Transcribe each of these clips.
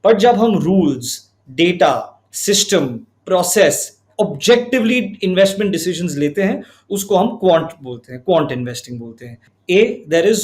पर जब हम rules, data, system, process, objectively investment decisions लेते हैं, उसको हम क्वांट बोलते हैं, क्वांट इन्वेस्टिंग बोलते हैं. There is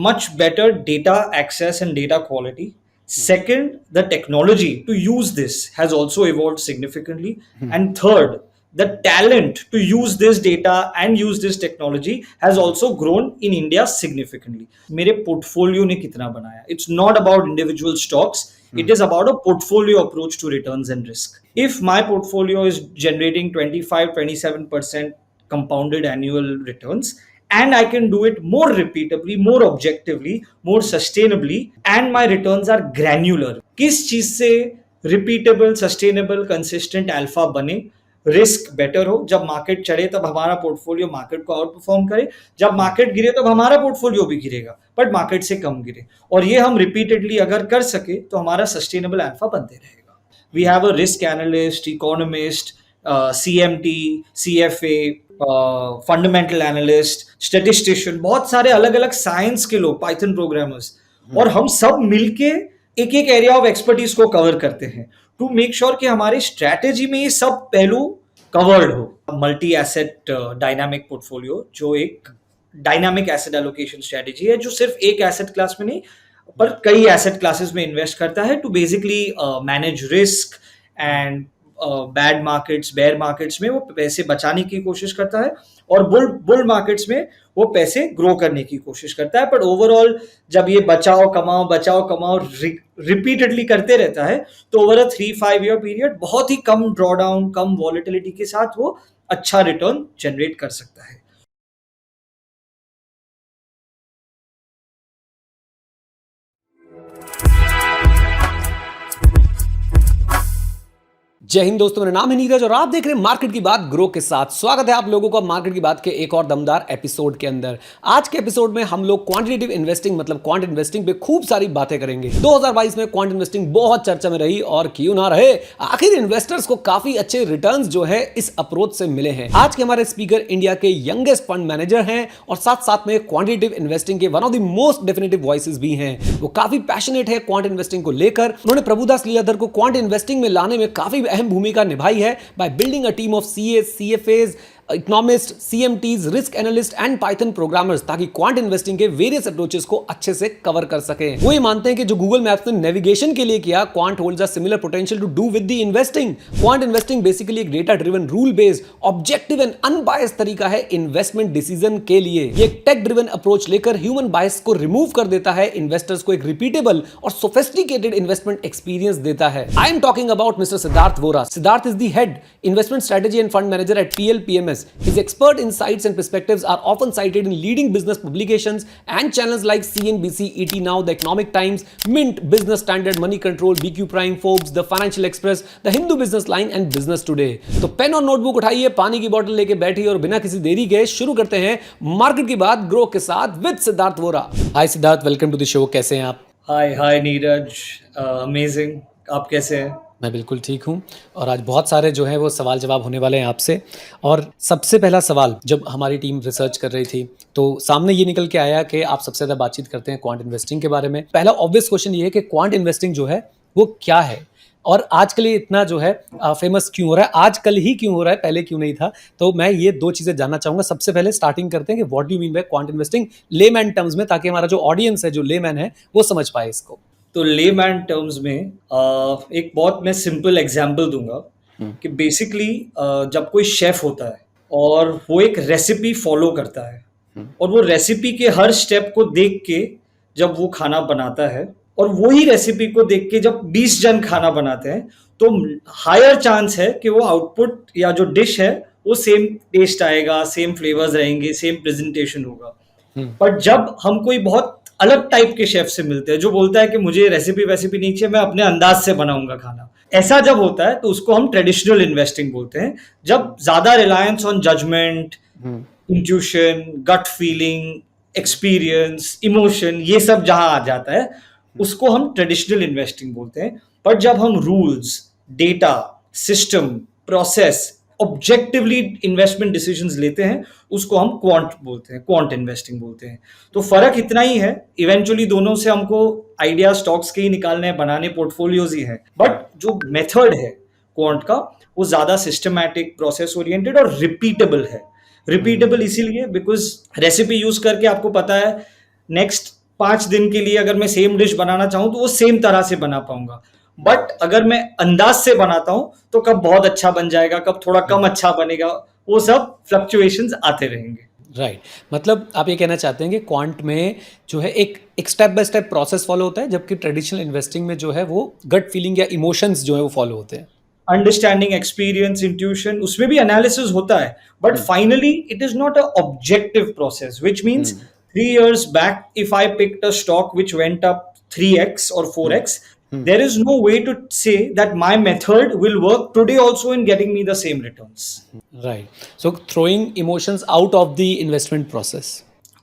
much better data access and data quality. Second, the technology to use this has also evolved significantly. And third, the talent to use this data and use this technology has also grown in India significantly. मेरे portfolio ने कितना बनाया? It's not about individual stocks. It is about a portfolio approach to returns and risk. If my portfolio is generating 25-27% compounded annual returns, and I can do it more repeatably, more objectively, more sustainably, and my returns are granular. किस चीज से repeatable, sustainable, consistent alpha बने, risk better हो, जब market चढ़े तब हमारा portfolio market को आउट परफॉर्म करे, जब मार्केट गिरे तब हमारा पोर्टफोलियो भी गिरेगा, बट मार्केट से कम गिरे, और ये हम रिपीटेडली अगर कर सके तो हमारा सस्टेनेबल अल्फा बनते रहेगा. We have a risk analyst, economist, CMT, CFA, fundamental analyst, statistician, बहुत सारे अलग अलग साइंस के लोग, पाइथन प्रोग्रामर्स, और हम सब मिलके एक एक एरिया ऑफ एक्सपर्टीज को कवर करते हैं टू मेक श्योर कि हमारी स्ट्रैटेजी में ये सब पहलू कवर्ड हो. मल्टी एसेट डायनामिक पोर्टफोलियो, जो एक डायनामिक एसेट एलोकेशन स्ट्रैटेजी है, जो सिर्फ एक एसेट क्लास में नहीं पर कई एसेट क्लासेस में इन्वेस्ट करता है to basically manage risk and bad markets, bear markets में वो पैसे बचाने की कोशिश करता है, और बुल मार्केट्स में वो पैसे ग्रो करने की कोशिश करता है. बट ओवरऑल जब ये बचाओ कमाओ रिपीटेडली करते रहता है, तो ओवर अ 3-5 ईयर पीरियड बहुत ही कम ड्रॉडाउन, कम वॉलेटिलिटी के साथ वो अच्छा रिटर्न जनरेट कर सकता है. जय हिंद दोस्तों, मेरा नाम है नीरज और आप देख रहे हैं मार्केट की बात ग्रो के साथ. स्वागत है आप लोगों का मार्केट की बात के एक और दमदार एपिसोड के अंदर. आज के एपिसोड में हम लोग क्वांटिटेटिव इन्वेस्टिंग मतलब क्वांट इन्वेस्टिंग पे खूब सारी बातें करेंगे. 2022 में क्वांट इन्वेस्टिंग बहुत चर्चा में रही, और क्यों ना रहे, आखिर इन्वेस्टर्स को काफी अच्छे रिटर्न्स जो है इस अप्रोच से मिले हैं. आज के हमारे स्पीकर इंडिया के यंगेस्ट फंड मैनेजर हैं और साथ साथ में क्वांटिटेटिव इन्वेस्टिंग के one of the most definitive voices भी हैं. वो काफी पैशनेट है क्वांट इन्वेस्टिंग को लेकर. उन्होंने प्रभुदास लीलाधर को क्वांट इन्वेस्टिंग में लाने में काफी अहम भूमिका निभाई है by building a team of CAs, CFAs, economist, CMTs, risk analyst and Python programmers, ताकि क्वांट इन्वेस्टिंग के वेरियस अप्रोचेस को अच्छे से कवर कर सके. वो ये मानते हैं कि जो गूगल मैप्स ने नेविगेशन के लिए किया, quant holds a similar potential to do with the investing. Quant investing basically एक data driven, rule based, objective and unbiased तरीका है इन्वेस्टमेंट डिसीजन के लिए. ये एक टेक ड्रिवन अप्रोच लेकर ह्यूमन बायस को रिमूव कर देता है, इन्वेस्टर्स को एक रिपीटेबल और सोफिस्टिकेटेड इन्वेस्टमेंट एक्सपीरियंस देता है. I am talking about mister Siddharth Vora. Siddharth is the head investment strategy end fund manager eight PL PMS. His expert insights and perspectives are often cited in leading business publications and channels like CNBC, ET Now, The Economic Times, Mint, Business Standard, Money Control, BQ Prime, Forbes, The Financial Express, The Hindu Business Line and Business Today. तो pen और notebook उठाइए, पानी की बोतल लेके बैठिए और बिना किसी देरी के शुरू करते हैं मार्केट की बात ग्रो के साथ with Siddharth Vora. Hi Siddharth, welcome to the show. कैसे हैं आप? Hi Neeraj, amazing. आप कैसे हैं? मैं बिल्कुल ठीक हूँ, और आज बहुत सारे जो है वो सवाल जवाब होने वाले हैं आपसे. और सबसे पहला सवाल, जब हमारी टीम रिसर्च कर रही थी तो सामने ये निकल के आया कि आप सबसे ज़्यादा बातचीत करते हैं क्वांट इन्वेस्टिंग के बारे में. पहला ऑब्वियस क्वेश्चन ये है कि क्वांट इन्वेस्टिंग जो है वो क्या है, और आजकल ये इतना जो है फेमस क्यों हो रहा है, आजकल ही क्यों हो रहा है, पहले क्यों नहीं था. तो मैं ये दो चीज़ें जानना चाहूँगा. सबसे पहले स्टार्टिंग करते हैं कि what do you mean by quant investing layman terms में, ताकि हमारा जो ऑडियंस है, जो लेमैन है, वो समझ पाए इसको. तो लेमैन टर्म्स में एक बहुत मैं सिंपल एग्जांपल दूंगा कि बेसिकली जब कोई शेफ होता है और वो एक रेसिपी फॉलो करता है, और वो रेसिपी के हर स्टेप को देख के जब वो खाना बनाता है, और वही रेसिपी को देख के जब 20 जन खाना बनाते हैं, तो हायर चांस है कि वो आउटपुट या जो डिश है वो सेम टेस्ट आएगा, सेम फ्लेवर्स रहेंगे, सेम प्रेजेंटेशन होगा. पर जब हम कोई बहुत अलग टाइप के शेफ से मिलते हैं जो बोलता है कि मुझे रेसिपी वैसिपी नहीं चाहिए, मैं अपने अंदाज से बनाऊंगा खाना, ऐसा जब होता है तो उसको हम ट्रेडिशनल इन्वेस्टिंग बोलते हैं. जब ज्यादा reliance on judgement, intuition, gut feeling, experience, emotion, ये सब जहां आ जाता है, उसको हम ट्रेडिशनल इन्वेस्टिंग बोलते हैं. पर जब हम rules, data, system, process, objectively investment decisions लेते हैं, उसको हम क्वांट बोलते हैं, क्वांट इन्वेस्टिंग बोलते हैं. तो फर्क इतना ही है, इवेंचुअली दोनों से हमको आइडिया स्टॉक्स के ही निकालने हैं, बनाने पोर्टफोलियोज ही हैं, बट जो मेथड है क्वांट का वो ज्यादा सिस्टमैटिक, प्रोसेस ओरिएंटेड और रिपीटेबल है। रिपीटेबल इसीलिए बिकॉज रेसिपी यूज करके आपको पता है नेक्स्ट 5 दिन के लिए अगर मैं सेम डिश बनाना चाहूं तो वो सेम तरह से बना पाऊंगा। बट अगर मैं अंदाज से बनाता हूं तो कब बहुत अच्छा बन जाएगा, कब थोड़ा कम अच्छा बनेगा, वो सब फ्लक्चुएशंस आते रहेंगे। राइट मतलब आप ये कहना चाहते हैं कि क्वांट में जो है एक step by step process follow होता है, जबकि ट्रेडिशनल इन्वेस्टिंग में जो है वो गट फीलिंग या इमोशंस जो है वो फॉलो होते हैं। अंडरस्टैंडिंग, एक्सपीरियंस, इंट्यूशन, उसमें भी एनालिसिस होता है, but finally it is not a objective process, which means 3 years back if I picked a stock which went up 3x or 4x, there is no way to say that my method will work today also in getting me the same returns. Right so throwing emotions out of the investment process.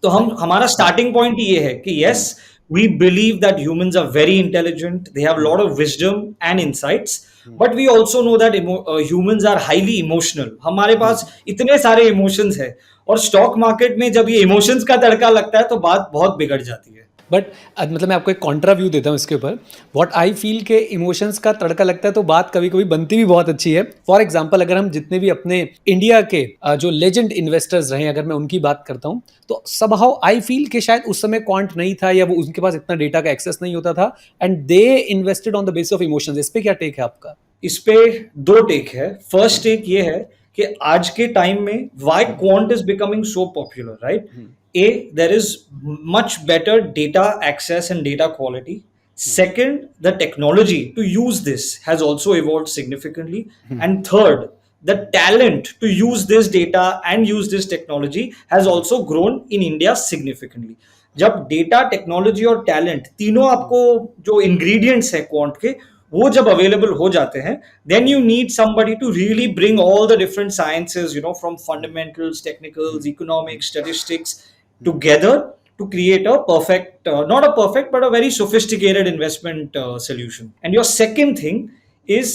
तो हमारा starting point ये है कि yes we believe that humans are very intelligent, they have lot of wisdom and insights, but we also know that humans are highly emotional. हमारे पास इतने सारे emotions है और स्टॉक मार्केट में जब ये इमोशंस का तड़का लगता है तो बात बहुत बिगड़ जाती है। बट मतलब मैं आपको एक कॉन्ट्रा व्यू देता हूँ इसके ऊपर। व्हाट आई फील के इमोशंस का तड़का लगता है तो बात कभी कभी बनती भी बहुत अच्छी है। फॉर एग्जांपल अगर हम जितने भी अपने इंडिया के जो लेजेंड इन्वेस्टर्स रहे, अगर मैं उनकी बात करता हूँ तो समहाउ आई फील कि शायद उस समय क्वांट नहीं था या वो उनके पास इतना डेटा का एक्सेस नहीं होता था and they invested on the basis of emotions. इस पे क्या टेक है आपका? इस पे 2 टेक है। फर्स्ट टेक ये है कि आज के टाइम में why quant is becoming so popular, right? There is much better data access and data quality. Second, the technology to use this has also evolved significantly. And third, the talent to use this data and use this technology has also grown in India significantly. जब data, technology और talent तीनों आपको जो ingredients हैं quant के वो जब available हो जाते हैं, then you need somebody to really bring all the different sciences, from fundamentals, technicals, economics, statistics together to create a perfect, not a perfect, but a very sophisticated investment solution. And your second thing is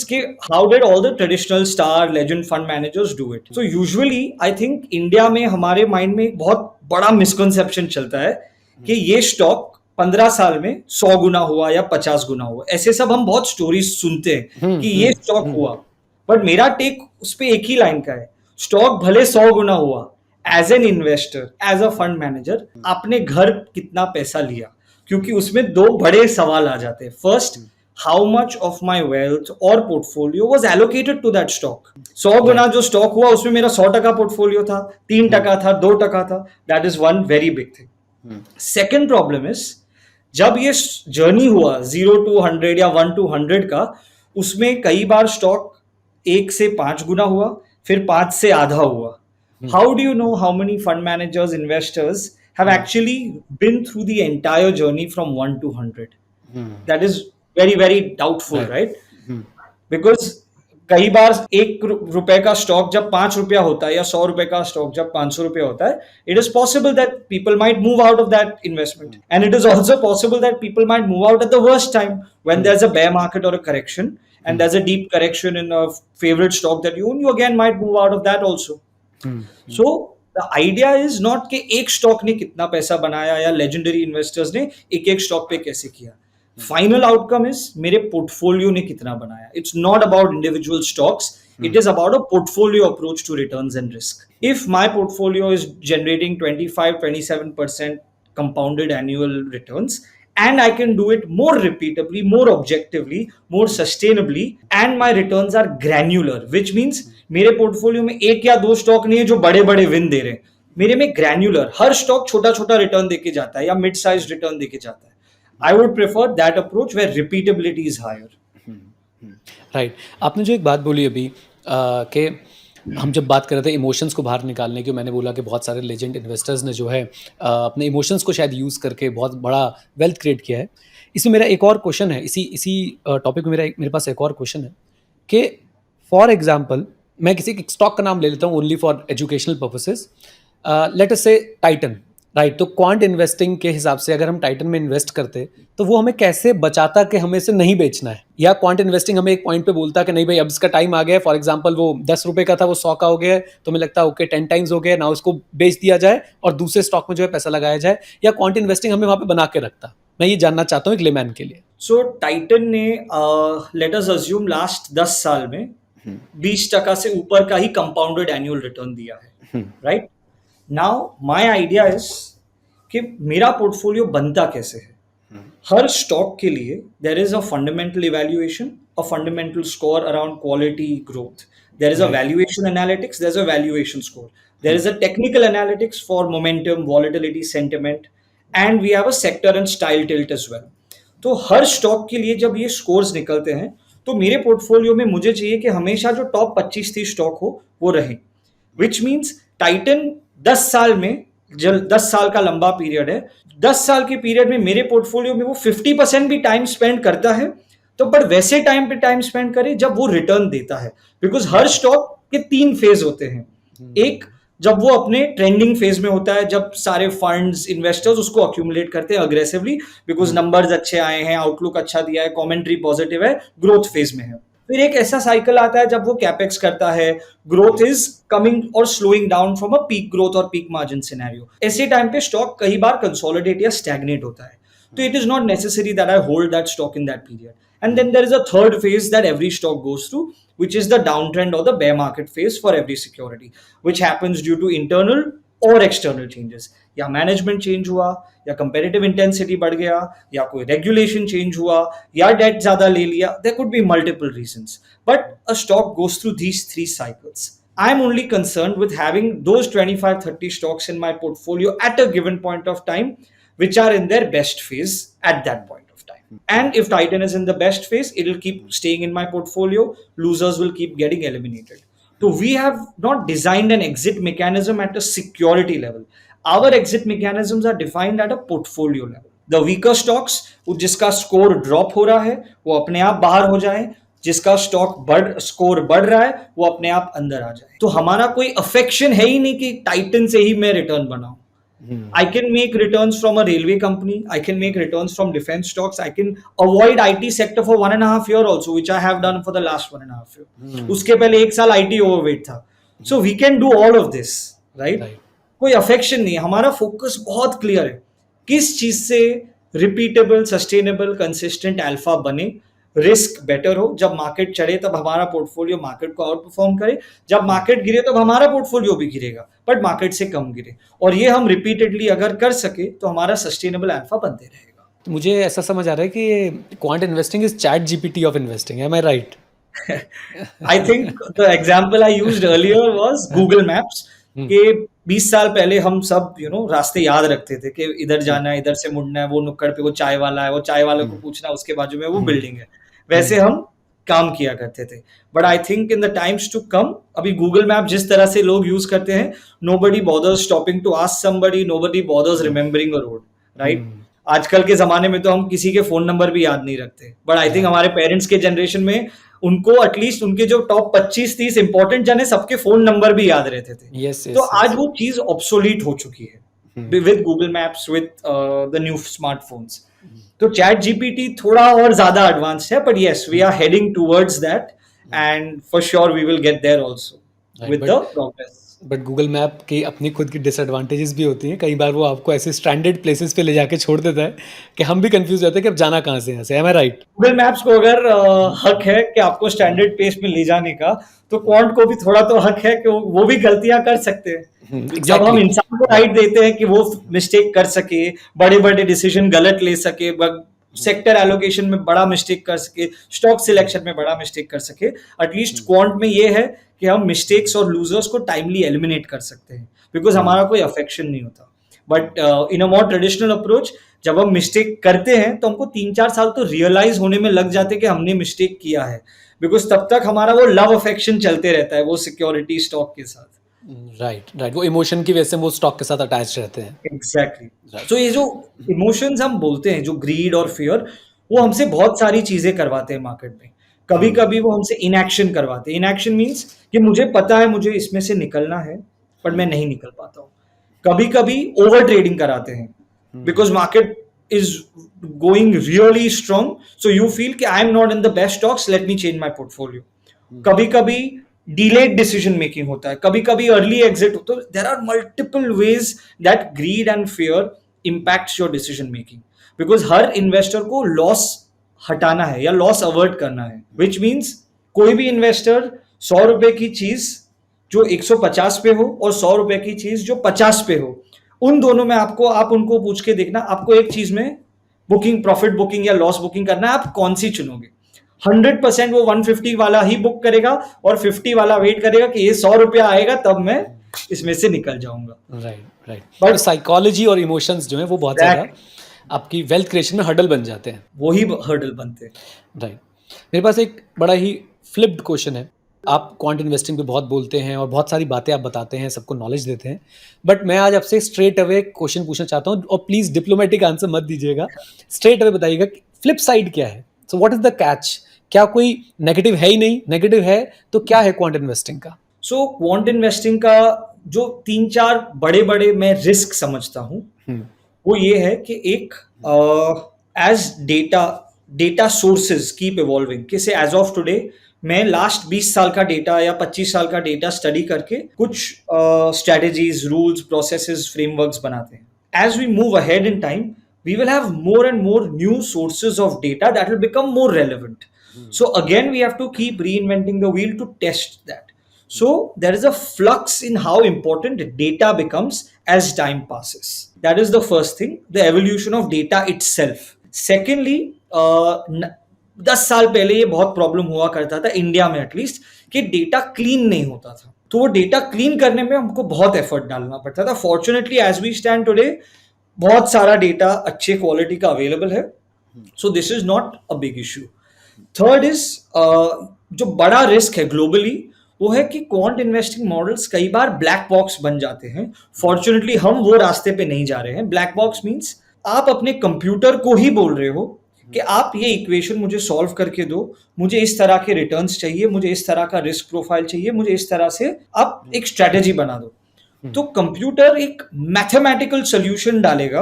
how did all the traditional star legend fund managers do it? So usually I think India में हमारे mind में एक बहुत बड़ा misconception चलता है कि ये स्टॉक 15 साल में 100 गुना हुआ या 50 गुना हुआ। ऐसे सब हम बहुत स्टोरीज सुनते हैं कि ये स्टॉक हुआ, बट मेरा टेक उस पर एक ही लाइन का है, स्टॉक भले 100 गुना हुआ, as an investor, as a fund manager आपने घर कितना पैसा लिया, क्योंकि उसमें 2 बड़े सवाल आ जाते हैं। First, how much of my wealth और portfolio was allocated to that stock. 100 गुना जो स्टॉक हुआ उसमें मेरा 100% पोर्टफोलियो था, 3% था, 2% था। That is one very big thing. Second problem is जब ये जर्नी हुआ 0 to 100 या 1 to 100 का, उसमें कई बार स्टॉक 1 से 5 गुना हुआ, फिर 5 से आधा हुआ। How do you know how many fund managers, investors have actually been through the entire journey from 1 to 100? That is very, very doubtful, right? Because कई बार 1 रुपए का स्टॉक जब 5 रुपया होता है या 100 रुपए का स्टॉक जब 500 रुपया होता है, it is possible that people might move out of that investment. And it is also possible that people might move out at the worst time when there's a bear market or a correction and there's a deep correction in a favorite stock that you own, you again might move out of that also. So the idea is not कि एक stock ने कितना पैसा बनाया या legendary investors ने एक stock पे कैसे किया। फाइनल आउटकम इज मेरे पोर्टफोलियो ने कितना बनाया। It's not about individual stocks, it is about a portfolio approach to returns and risk. If my portfolio is generating 25-27% compounded annual returns and I can do it more repeatably, more objectively, more sustainably, and my returns are granular, which means मेरे portfolio में 1 या 2 stock नहीं है जो बड़े बड़े win दे रहे हैं, मेरे में ग्रैन्युलर हर स्टॉक छोटा छोटा रिटर्न देके जाता है या मिड साइज रिटर्न देके जाता है। I would prefer that approach where repeatability is higher. Right आपने जो एक बात बोली अभी कि हम जब बात कर रहे थे इमोशंस को बाहर निकालने की, मैंने बोला कि बहुत सारे लेजेंड इन्वेस्टर्स ने जो है अपने इमोशंस को शायद यूज़ करके बहुत बड़ा वेल्थ क्रिएट किया है। इसमें मेरा एक और क्वेश्चन है, इसी टॉपिक में मेरे पास एक और क्वेश्चन है कि फॉर एग्जांपल मैं किसी स्टॉक का नाम ले लेता हूँ only for educational purposes, let us से टाइटन, राइट? तो क्वांट इन्वेस्टिंग के हिसाब से अगर हम टाइटन में इन्वेस्ट करते तो वो हमें कैसे बचाता कि हमें इसे नहीं बेचना है, या क्वांट इन्वेस्टिंग हमें एक पॉइंट पे बोलता कि नहीं भाई अब इसका टाइम आ गया है, फॉर एग्जांपल वो 10 रुपये का था वो 100 का हो गया है, तो हमें लगता है ओके 10 टाइम्स हो गया, ना उसको बेच दिया जाए और दूसरे स्टॉक में जो है पैसा लगाया जाए, या क्वांट इन्वेस्टिंग हमें वहाँ पे बना के रखता। मैं ये जानना चाहता हूँ एक लेमैन के लिए। सो टाइटन ने लेट अस अज्यूम लास्ट 10 साल में 20% से ऊपर का ही कंपाउंडेड एनुअल रिटर्न दिया है, right? Now my idea is कि मेरा पोर्टफोलियो बनता कैसे है। हर स्टॉक के लिए there is a fundamental evaluation, a fundamental score around quality growth, there is a valuation analytics, there is a valuation score, there is a technical analytics for momentum, volatility, sentiment, and we have a sector and style tilt as well. तो हर stock के लिए जब ये scores निकलते हैं तो मेरे पोर्टफोलियो में मुझे चाहिए कि हमेशा जो टॉप 25-30 स्टॉक हो वो रहे, विच मीन्स टाइटन 10 साल में, जब 10 साल का लंबा पीरियड है, 10 साल के पीरियड में मेरे पोर्टफोलियो में वो 50% भी टाइम स्पेंड करता है, तो बट वैसे टाइम पे टाइम स्पेंड करे जब वो रिटर्न देता है। बिकॉज हर स्टॉक के 3 फेज होते हैं। एक, जब वो अपने ट्रेंडिंग फेज में होता है, जब सारे फंड्स इन्वेस्टर्स उसको अक्यूमुलेट करते हैं अग्रेसिवली बिकॉज नंबर्स अच्छे आए हैं, आउटलुक अच्छा दिया है, कमेंट्री पॉजिटिव है, ग्रोथ फेज में है। फिर एक ऐसा साइकिल आता है जब वो कैपेक्स करता है, ग्रोथ इज कमिंग और slowing down from a peak growth और पीक मार्जिन सिनेरियो। ऐसे टाइम पे स्टॉक कई बार कंसोलिडेट या स्टैग्नेट होता है, तो it is not necessary that I hold that stock in that period. And then there is a third phase that every stock goes through, which is the downtrend or the bear market phase for every security, which happens due to internal or external changes. या management change हुआ, या competitive intensity बढ़ गया, या कोई regulation change हुआ, या date ज्यादा ले लिया, there could be multiple reasons, but a stock goes through these 3 cycles. I'm only concerned with having those 25-30 stocks in my portfolio at a given point of time, which are in their best phase at that point. And if Titan is in the best phase, it will keep staying in my portfolio. Losers will keep getting eliminated. So we have not designed an exit mechanism at a security level. Our exit mechanisms are defined at a portfolio level. The weaker stocks, जिसका score drop हो रहा है वो अपने आप बाहर हो जाए, जिसका स्कोर बढ़ रहा है वो अपने आप अंदर आ जाए। तो हमारा कोई अफेक्शन है ही नहीं कि टाइटन से ही मैं रिटर्न बनाऊं। I can make returns from a railway company. I can make returns from defense stocks. I can avoid IT sector for 1.5 years also, which I have done for the last 1.5 years. उसके पहले 1 साल IT overweight था. So we can do all of this, right? कोई affection नहीं, हमारा focus बहुत clear है, किस चीज से repeatable, sustainable, consistent alpha बने, रिस्क बेटर हो, जब मार्केट चढ़े तब हमारा पोर्टफोलियो मार्केट को आउट परफॉर्म करे, जब मार्केट गिरे तब हमारा पोर्टफोलियो भी गिरेगा बट मार्केट से कम गिरे, और ये हम रिपीटेडली अगर कर सके तो हमारा सस्टेनेबल अल्फा बनते रहेगा। तो मुझे ऐसा समझ आ रहा है कि quant investing is ChatGPT of investing, am I right? I think the example I used earlier was Google Maps के 20 साल पहले हम सब रास्ते याद रखते थे कि इधर जाना है, इधर से मुड़ना है, वो नुक्कड़ पे वो चाय वाला है, वो चाय वाले को पूछना उसके बाजू में वो बिल्डिंग है, वैसे हम काम किया करते थे। But I think in the times to come, अभी गूगल मैप जिस तरह से लोग यूज करते हैं, nobody bothers stopping to ask somebody, nobody bothers remembering a road, right? आजकल के जमाने में तो हम किसी के फोन नंबर भी याद नहीं रखते, बट आई थिंक हमारे पेरेंट्स के जनरेशन में उनको एटलीस्ट उनके जो टॉप 25-30 इंपॉर्टेंट जन है सबके फोन नंबर भी याद रहते थे। तो आज वो चीज ऑब्सोलीट हो चुकी है with Google maps, with the new smartphones. तो चैट जीपीटी थोड़ा और ज्यादा एडवांस्ड है, but yes we are heading towards that end for sure we will get there also with the progress. But Google map की अपनी खुद की disadvantages भी होती हैं, कई बार वो आपको ऐसे स्ट्रैंडेड प्लेसेस पे ले जाके छोड़ देता है कि हम भी कंफ्यूज हो जाते हैं कि अब जाना कहाँ से, यहाँ से, M I right? Google maps को अगर हक है कि आपको स्टैंडर्ड प्लेस में ले जाने का, तो क्वांट को भी थोड़ा तो हक है कि वो भी गलतियां कर सकते हैं। जब हम इंसान को राइट देते हैं कि वो मिस्टेक कर सके, बड़े बड़े डिसीजन गलत ले सके, सेक्टर एलोकेशन में बड़ा मिस्टेक कर सके, स्टॉक सिलेक्शन में बड़ा मिस्टेक कर सके, एटलीस्ट क्वांट में ये है कि हम मिस्टेक्स और लूजर्स को टाइमली एलिमिनेट कर सकते हैं, बिकॉज हमारा कोई अफेक्शन नहीं होता। But in a more traditional approach, जब हम मिस्टेक करते हैं तो हमको 3-4 साल तो रियलाइज होने में लग जाते हैं कि हमने मिस्टेक किया है, बिकॉज तब तक हमारा वो लव अफेक्शन चलते रहता है वो सिक्योरिटी स्टॉक के साथ। राइट, वो इमोशन की वजह से वो स्टॉक के साथ अटैच रहते हैं। एग्जैक्टली। सो ये जो इमोशंस हम बोलते हैं, जो ग्रीड और फियर, वो हमसे बहुत सारी चीजें करवाते हैं मार्केट में। कभी कभी वो हमसे इनएक्शन करवाते हैं। इनएक्शन मीन्स कि मुझे पता है मुझे इसमें से निकलना है पर मैं नहीं निकल पाता हूँ। कभी कभी ओवर ट्रेडिंग कराते हैं, because market is going really strong, so you feel कि I am not in the best stocks, let me change my portfolio. कभी कभी डिलेड डिसीजन मेकिंग होता है, कभी कभी अर्ली एग्जिट होता है। There are multiple ways that greed and fear impacts your decision making, because हर इन्वेस्टर को लॉस हटाना है या लॉस अवर्ट करना है, विच मीन्स कोई भी इन्वेस्टर 100 रुपए की चीज जो 150 पे हो और 100 रुपए की चीज जो 50 पे हो, उन दोनों में आप उनको पूछ के देखना, आपको एक चीज में बुकिंग, प्रॉफिट बुकिंग या लॉस बुकिंग करना है, आप कौन सी चुनोगे? 100% वो 150 वाला ही बुक करेगा और 50 वाला वेट करेगा कि ये 100 रुपया आएगा तब मैं इसमें से निकल जाऊंगा। Right right. बट साइकोलॉजी और इमोशंस जो है वो बहुत ज्यादा आपकी वेल्थ क्रिएशन में हर्डल बन जाते हैं। वही हर्डल बनते हैं। राइट। मेरे पास एक बड़ा ही फ्लिप्ड क्वेश्चन है। आप क्वांट इन्वेस्टिंग पे बहुत बोलते हैं और बहुत सारी बातें आप बताते हैं, सबको नॉलेज देते हैं, बट मैं आज आपसे स्ट्रेट अवे क्वेश्चन पूछना चाहता हूँ और प्लीज डिप्लोमेटिक आंसर मत दीजिएगा, स्ट्रेट अवे बताइएगा फ्लिप साइड क्या है। So what is the catch? क्या कोई नेगेटिव है ही नहीं? नेगेटिव है तो क्या है क्वांट इन्वेस्टिंग का? सो क्वांट इन्वेस्टिंग का जो 3-4 बड़े बड़े मैं रिस्क समझता हूँ वो ये है कि एक as data sources keep evolving, कैसे एज ऑफ टुडे मैं लास्ट 20 साल का डेटा या 25 साल का डेटा स्टडी करके कुछ स्ट्रेटेजीज, रूल्स, प्रोसेसेस, फ्रेमवर्क्स बनाते हैं। As we move ahead in time we will have more and more new sources of data that will become more relevant. So again, we have to keep reinventing the wheel to test that. So there is a flux in how important data becomes as time passes. That is the first thing, the evolution of data itself. Secondly, 10 साल पहले ये बहुत problem हुआ करता था India में at least कि data clean नहीं होता था, तो वो डेटा क्लीन करने में हमको बहुत एफर्ट डालना पड़ता था। Fortunately as we stand today बहुत सारा डेटा अच्छे क्वालिटी का अवेलेबल है, so this is not a big issue. Third is जो बड़ा रिस्क है ग्लोबली वो है कि क्वांट इन्वेस्टिंग मॉडल्स कई बार ब्लैक बॉक्स बन जाते हैं। फॉर्चुनेटली हम वो रास्ते पे नहीं जा रहे हैं। ब्लैक बॉक्स मीन्स आप अपने कंप्यूटर को ही बोल रहे हो कि आप ये इक्वेशन मुझे सॉल्व करके दो, मुझे इस तरह के रिटर्न्स चाहिए, मुझे इस तरह का रिस्क प्रोफाइल चाहिए, मुझे इस तरह से आप एक स्ट्रेटेजी बना दो। तो कंप्यूटर एक मैथमेटिकल सॉल्यूशन डालेगा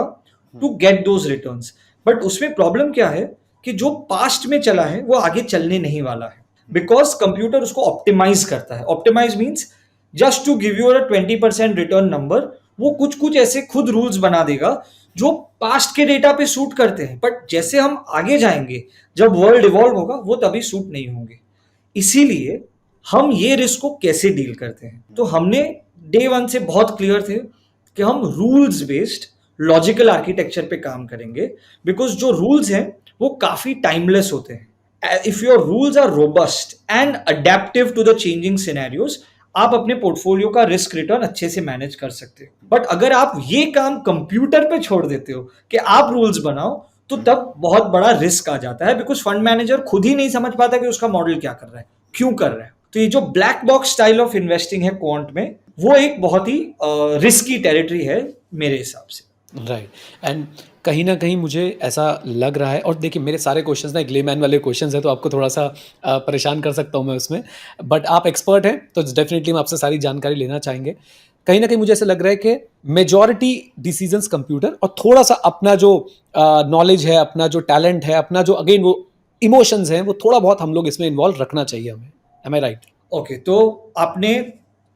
to get those returns, but उसमें प्रॉब्लम क्या है कि जो पास्ट में चला है वो आगे चलने नहीं वाला है, बिकॉज कंप्यूटर उसको ऑप्टिमाइज करता है। Optimise means just to give you a 20% return number, वो कुछ ऐसे खुद रूल्स बना देगा जो पास्ट के डेटा पे सूट करते हैं, बट जैसे हम आगे जाएंगे, जब वर्ल्ड इवॉल्व होगा, वो तभी सूट नहीं होंगे। इसीलिए हम ये रिस्क को कैसे डील करते हैं, तो हमने डे वन से बहुत क्लियर थे कि हम रूल्स बेस्ड लॉजिकल आर्किटेक्चर पे काम करेंगे, बिकॉज जो रूल्स हैं वो काफी टाइमलेस होते हैं। If your rules are robust and adaptive to the changing scenarios, आप अपने पोर्टफोलियो का रिस्क रिटर्न अच्छे से मैनेज कर सकते हो। बट अगर आप ये काम कंप्यूटर पे छोड़ देते हो कि आप रूल्स बनाओ, तो तब बहुत बड़ा रिस्क आ जाता है, बिकॉज फंड मैनेजर खुद ही नहीं समझ पाता कि उसका मॉडल क्या कर रहा है, क्यों कर रहा है। तो ये जो black box style of investing है क्वांट में, वो एक बहुत ही रिस्की टेरिटरी है मेरे हिसाब से। राइट। एंड कहीं ना कहीं मुझे ऐसा लग रहा है, और देखिए मेरे सारे क्वेश्चंस ना एक लेमैन वाले क्वेश्चंस हैं, तो आपको थोड़ा सा परेशान कर सकता हूँ मैं उसमें, बट आप एक्सपर्ट हैं तो डेफिनेटली हम आपसे सारी जानकारी लेना चाहेंगे। कहीं ना कहीं मुझे ऐसा लग रहा है कि मेजॉरिटी डिसीजंस कंप्यूटर और थोड़ा सा अपना जो नॉलेज है, अपना जो टैलेंट है, अपना जो अगेन वो इमोशंस हैं, वो थोड़ा बहुत हम लोग इसमें इन्वॉल्व रखना चाहिए हमें। M I right? ओके, तो आपने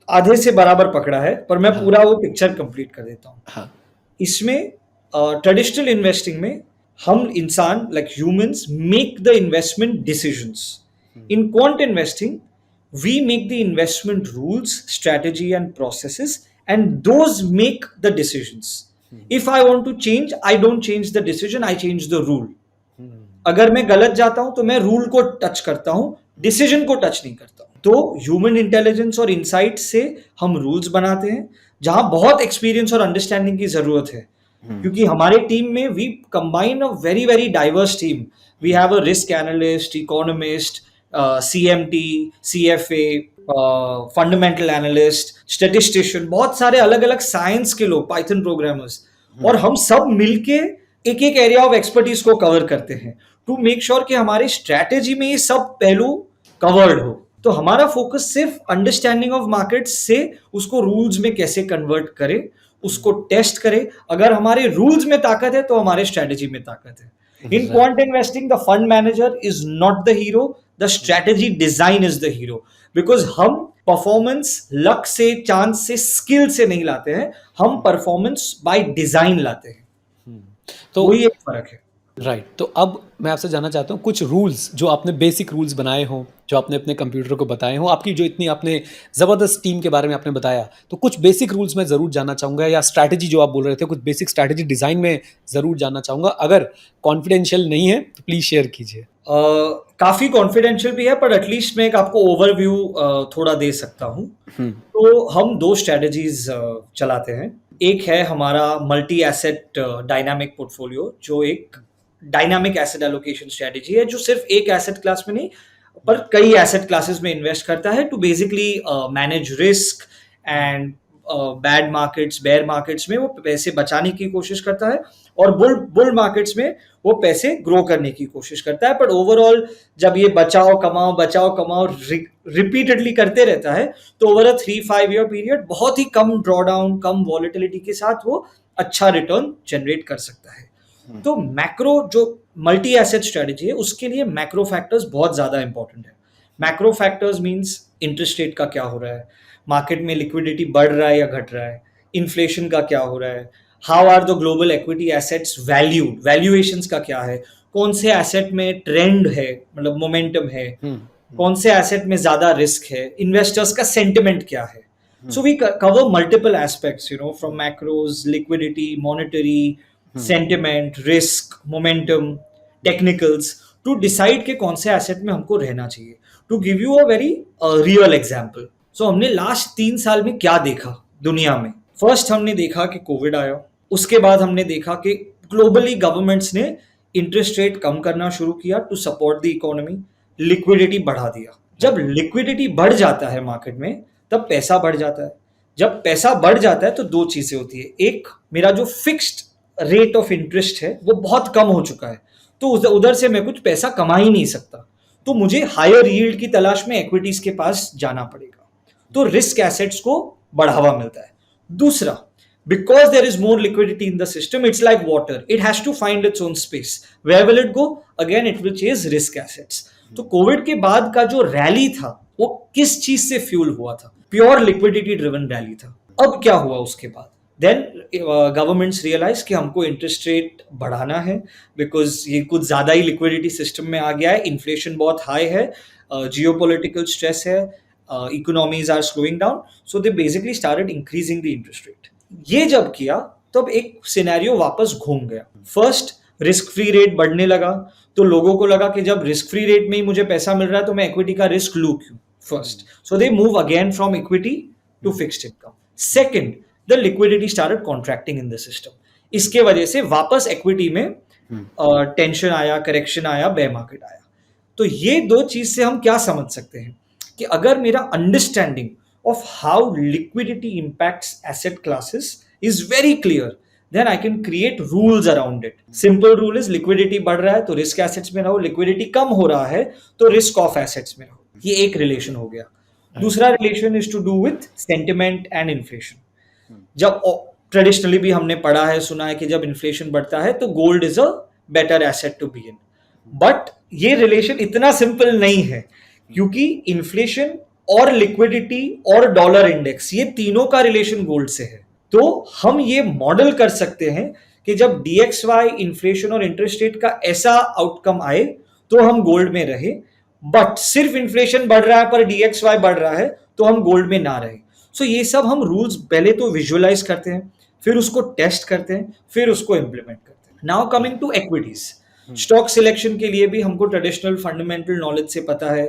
आधे से बराबर पकड़ा है, पर मैं पूरा वो पिक्चर कंप्लीट कर देता हूँ। हाँ। इसमें ट्रेडिशनल इन्वेस्टिंग में हम इंसान like humans make the investment decisions. In quant investing we make the investment rules, strategy and processes, and those make the decisions. If I want to change, I don't change the decision, I change the rule. अगर मैं गलत जाता हूं तो मैं rule को touch करता हूं, डिसीजन को टच नहीं करता हूं। तो ह्यूमन इंटेलिजेंस और इनसाइट से हम रूल्स बनाते हैं, जहां बहुत एक्सपीरियंस और अंडरस्टैंडिंग की जरूरत है, क्योंकि हमारे टीम में we combine a very very diverse team. We have a risk analyst, economist, CMT, CFA, fundamental analyst, statistician, बहुत सारे अलग अलग साइंस के लोग, पाइथन प्रोग्रामर्स, और हम सब मिलके एक एक एरिया ऑफ एक्सपर्टीज को कवर करते हैं टू मेक श्योर कि हमारी स्ट्रैटेजी में ये सब पहलू कवर्ड हो। तो हमारा फोकस सिर्फ अंडरस्टैंडिंग ऑफ मार्केट से उसको रूल्स में कैसे कन्वर्ट करे, उसको टेस्ट करे। अगर हमारे रूल्स में ताकत है तो हमारे स्ट्रैटेजी में ताकत है। In quant investing the fund manager is not the hero, the strategy design is the hero, because हम परफॉर्मेंस लक से, चांस से, स्किल से नहीं लाते हैं, हम परफॉर्मेंस बाय डिजाइन लाते हैं। तो वही एक फर्क है। राइट। तो अब मैं आपसे जानना चाहता हूँ कुछ रूल्स जो आपने बेसिक रूल्स बनाए हों, जो आपने अपने कंप्यूटर को बताए हों, आपकी जो इतनी आपने ज़बरदस्त टीम के बारे में आपने बताया, तो कुछ बेसिक रूल्स मैं ज़रूर जानना चाहूँगा, या स्ट्रैटेजी जो आप बोल रहे थे, कुछ बेसिक स्ट्रैटेजी डिज़ाइन में ज़रूर जानना चाहूँगा। अगर कॉन्फिडेंशियल नहीं है तो प्लीज़ शेयर कीजिए। काफ़ी कॉन्फिडेंशियल भी है, पर एटलीस्ट मैं एक आपको ओवरव्यू थोड़ा दे सकता हूँ। हुँ, तो हम 2 स्ट्रैटेजीज़ चलाते हैं। एक है हमारा मल्टी एसेट डायनामिक पोर्टफोलियो, जो एक डायनामिक एसेट एलोकेशन स्ट्रैटेजी है, जो सिर्फ़ एक एसेट क्लास में नहीं, पर कई एसेट क्लासेस में इन्वेस्ट करता है to basically manage risk and bad markets, bear markets में वो पैसे बचाने की कोशिश करता है, और बुल मार्केट्स में वो पैसे ग्रो करने की कोशिश करता है। पर ओवरऑल जब ये बचाओ कमाओ रिपीटेडली करते रहता है, तो ओवर अ 3-5 ईयर पीरियड बहुत ही कम ड्रॉडाउन, कम वॉलेटिलिटी के साथ वो अच्छा रिटर्न जनरेट कर सकता है। तो मैक्रो जो मल्टी एसेट स्ट्रेटेजी है, उसके लिए मैक्रो फैक्टर्स बहुत ज्यादा इंपॉर्टेंट है। Macro factors means interest rate का क्या हो रहा है, मार्केट में लिक्विडिटी बढ़ रहा है या घट रहा है, इन्फ्लेशन का क्या हो रहा है, how are the global equity assets valued, valuations का क्या है, कौन से एसेट में ट्रेंड है, मतलब मोमेंटम है, कौन से एसेट में ज्यादा रिस्क है, इन्वेस्टर्स का सेंटिमेंट क्या है। So we cover multiple aspects, from macros, liquidity, monetary, sentiment, risk, momentum, technicals, to decide कि कौन से एसेट में हमको रहना चाहिए। To give you a very real example, so हमने लास्ट 3 साल में क्या देखा दुनिया में। फर्स्ट हमने देखा कि कोविड आया, उसके बाद हमने देखा कि ग्लोबली गवर्नमेंट्स ने इंटरेस्ट रेट कम करना शुरू किया to support the economy, liquidity बढ़ा दिया। जब लिक्विडिटी बढ़ जाता है मार्केट में, तब पैसा बढ़ जाता है। जब पैसा बढ़ जाता है तो 2 चीजें होती है। एक, मेरा जो फिक्स्ड रेट ऑफ इंटरेस्ट है वो बहुत कम हो चुका है, तो उधर से मैं कुछ पैसा कमा ही नहीं सकता, तो मुझे हायर यील्ड की तलाश में इक्विटीज के पास जाना पड़ेगा, तो रिस्क एसेट्स को बढ़ावा मिलता है। दूसरा, because there is more liquidity in the system, it's like water, it has to find its own space, where will it go, again it will chase risk assets। तो कोविड के बाद का जो रैली था वो किस चीज से फ्यूल हुआ था? प्योर लिक्विडिटी ड्रिवन रैली था। अब क्या हुआ उसके बाद? देन गवर्नमेंट्स रियलाइज कि हमको इंटरेस्ट रेट बढ़ाना है, बिकॉज ये कुछ ज्यादा ही लिक्विडिटी सिस्टम में आ गया है, इन्फ्लेशन बहुत हाई है, जियोपॉलिटिकल स्ट्रेस है, economies are slowing down, so they basically started increasing the interest rate. ये जब किया तब एक सिनेरियो वापस घूम गया। फर्स्ट, रिस्क फ्री रेट बढ़ने लगा, तो लोगों को लगा कि जब रिस्क फ्री रेट में ही मुझे पैसा मिल रहा है तो मैं इक्विटी का रिस्क लूं क्यों? First, so they move again from equity to fixed income. Second, the liquidity started contracting in the system, इसके वजह से वापस इक्विटी में टेंशन आया, करेक्शन आया, बेयर मार्केट आया। तो ये 2 चीज से हम क्या समझ सकते हैं कि अगर मेरा understanding of how liquidity impacts asset classes is very clear, then I can create rules around it। Simple rule is liquidity बढ़ रहा है तो risk assets में रहो, liquidity कम हो रहा है तो risk off assets में रहो। ये एक रिलेशन हो गया। दूसरा relation is to do with sentiment and inflation। जब ट्रेडिशनली भी हमने पढ़ा है, सुना है कि जब इन्फ्लेशन बढ़ता है तो gold is a better asset to be in, but ये रिलेशन इतना सिंपल नहीं है, क्योंकि इन्फ्लेशन और लिक्विडिटी और डॉलर इंडेक्स, ये तीनों का रिलेशन गोल्ड से है। तो हम ये मॉडल कर सकते हैं कि जब DXY, इन्फ्लेशन और इंटरेस्ट रेट का ऐसा आउटकम आए तो हम गोल्ड में रहे, बट सिर्फ इन्फ्लेशन बढ़ रहा है पर DXY बढ़ रहा है तो हम गोल्ड में ना रहे। सो ये सब हम रूल्स पहले तो विजुअलाइज करते हैं, फिर उसको टेस्ट करते हैं, फिर उसको इंप्लीमेंट करते हैं। Now coming to equities, stock selection के लिए भी हमको ट्रेडिशनल फंडामेंटल नॉलेज से पता है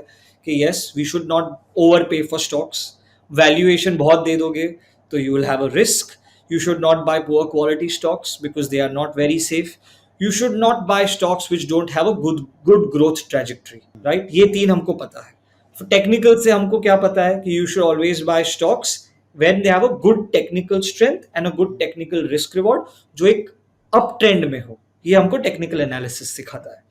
कि yes, we should not over pay for stocks. Valuation बहुत दे दोगे तो you will have a risk. You should not buy poor quality stocks because they are not very safe. You should not buy stocks which don't have a good growth trajectory, right? ये 3 हमको पता है। Technical से हमको क्या पता है कि you should always buy stocks when they have a good technical strength and a good technical risk reward, जो एक अप ट्रेंड में हो। ये हमको टेक्निकल एनालिसिस सिखाता है।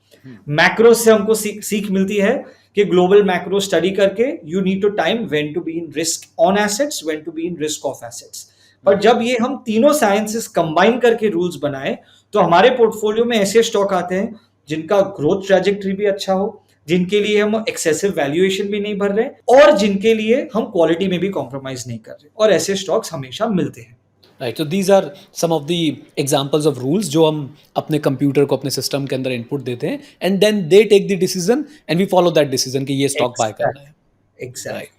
मैक्रो से हमको सीख मिलती है कि ग्लोबल मैक्रो स्टडी करके you need to time when to be in risk on assets, when to be in risk off assets. पर जब ये हम तीनों साइंसेस कंबाइन करके रूल्स बनाए तो हमारे पोर्टफोलियो में ऐसे स्टॉक आते हैं जिनका ग्रोथ ट्रैजेक्टरी भी अच्छा हो, जिनके लिए हम एक्सेसिव वैल्यूएशन भी नहीं भर रहे, और जिनके लिए हम क्वालिटी में भी कॉम्प्रोमाइज नहीं कर रहे, और ऐसे स्टॉक्स हमेशा मिलते हैं। राइट, तो these are some of the examples of rules जो हम अपने कंप्यूटर को अपने सिस्टम के अंदर इनपुट देते हैं and then they take the decision and we follow that decision कि ये स्टॉक बाय करना है. Exact exact right,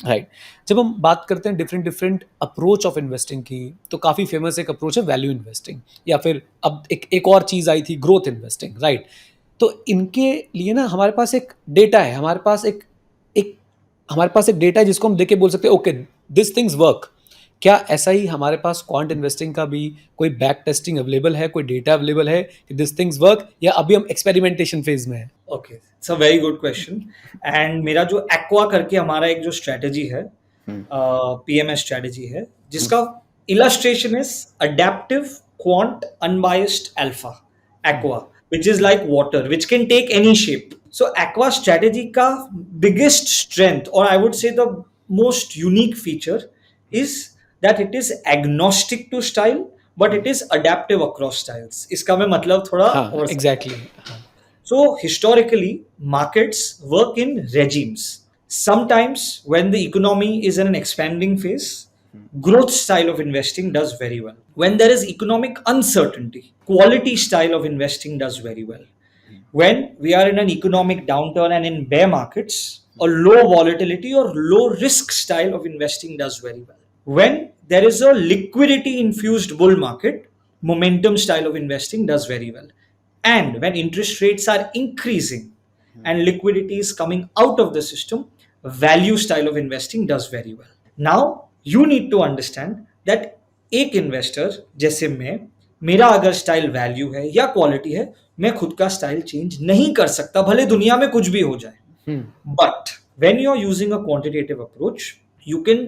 right. जब हम बात करते हैं different different approach of investing की, तो काफ़ी फेमस एक अप्रोच है वैल्यू इन्वेस्टिंग, या फिर अब एक और चीज़ आई थी ग्रोथ इन्वेस्टिंग. राइट, तो इनके लिए ना हमारे पास एक डेटा है, एक हमारे पास एक डेटा है जिसको हम देख के बोल सकते हैं ओके दिस थिंग्स वर्क. क्या ऐसा ही हमारे पास क्वांट इन्वेस्टिंग का भी कोई बैक टेस्टिंग अवेलेबल है, कोई डेटा अवेलेबल है कि दिस थिंग्स वर्क, या अभी हम एक्सपेरिमेंटेशन फेज में है? Okay, it's a very good question. And मेरा जो एक्वा करके हमारा एक जो स्ट्रेटजी है, पीएमएस स्ट्रेटजी है, जिसका illustration is adaptive quant unbiased alpha aqua, which is like water, which can take any shape. So aqua strategy का biggest strength, or I would say the most unique feature, is that it is agnostic to style, but it is adaptive across styles. इसका मैं मतलब थोड़ा हाँ, और exactly. So historically, markets work in regimes. Sometimes when the economy is in an expanding phase, growth style of investing does very well. When there is economic uncertainty, quality style of investing does very well. When we are in an economic downturn and in bear markets, a low volatility or low risk style of investing does very well. When there is a liquidity infused bull market, momentum style of investing does very well. And when interest rates are increasing and liquidity is coming out of the system, value style of investing does very well. Now, you need to understand that एक investor जैसे मैं, मेरा अगर style value है या quality है, मैं खुद का स्टाइल चेंज नहीं कर सकता भले दुनिया में कुछ भी हो जाए. But when you are using a quantitative approach, you can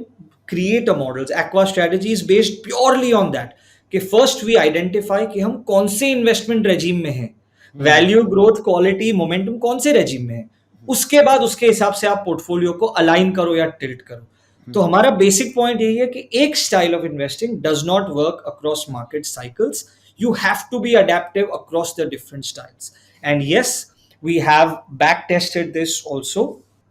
create a models. Aqua strategy is based purely on that कि फर्स्ट वी आइडेंटिफाई कि हम कौन से इन्वेस्टमेंट रेजिम में हैं, वैल्यू, ग्रोथ, क्वालिटी, मोमेंटम कौन से रेजिम में है. उसके बाद उसके हिसाब से आप पोर्टफोलियो को अलाइन करो या टिल्ट करो. तो हमारा बेसिक पॉइंट यही है कि एक style of investing does not work across market cycles. You have to be adaptive across the different styles. And yes, we have back tested this also.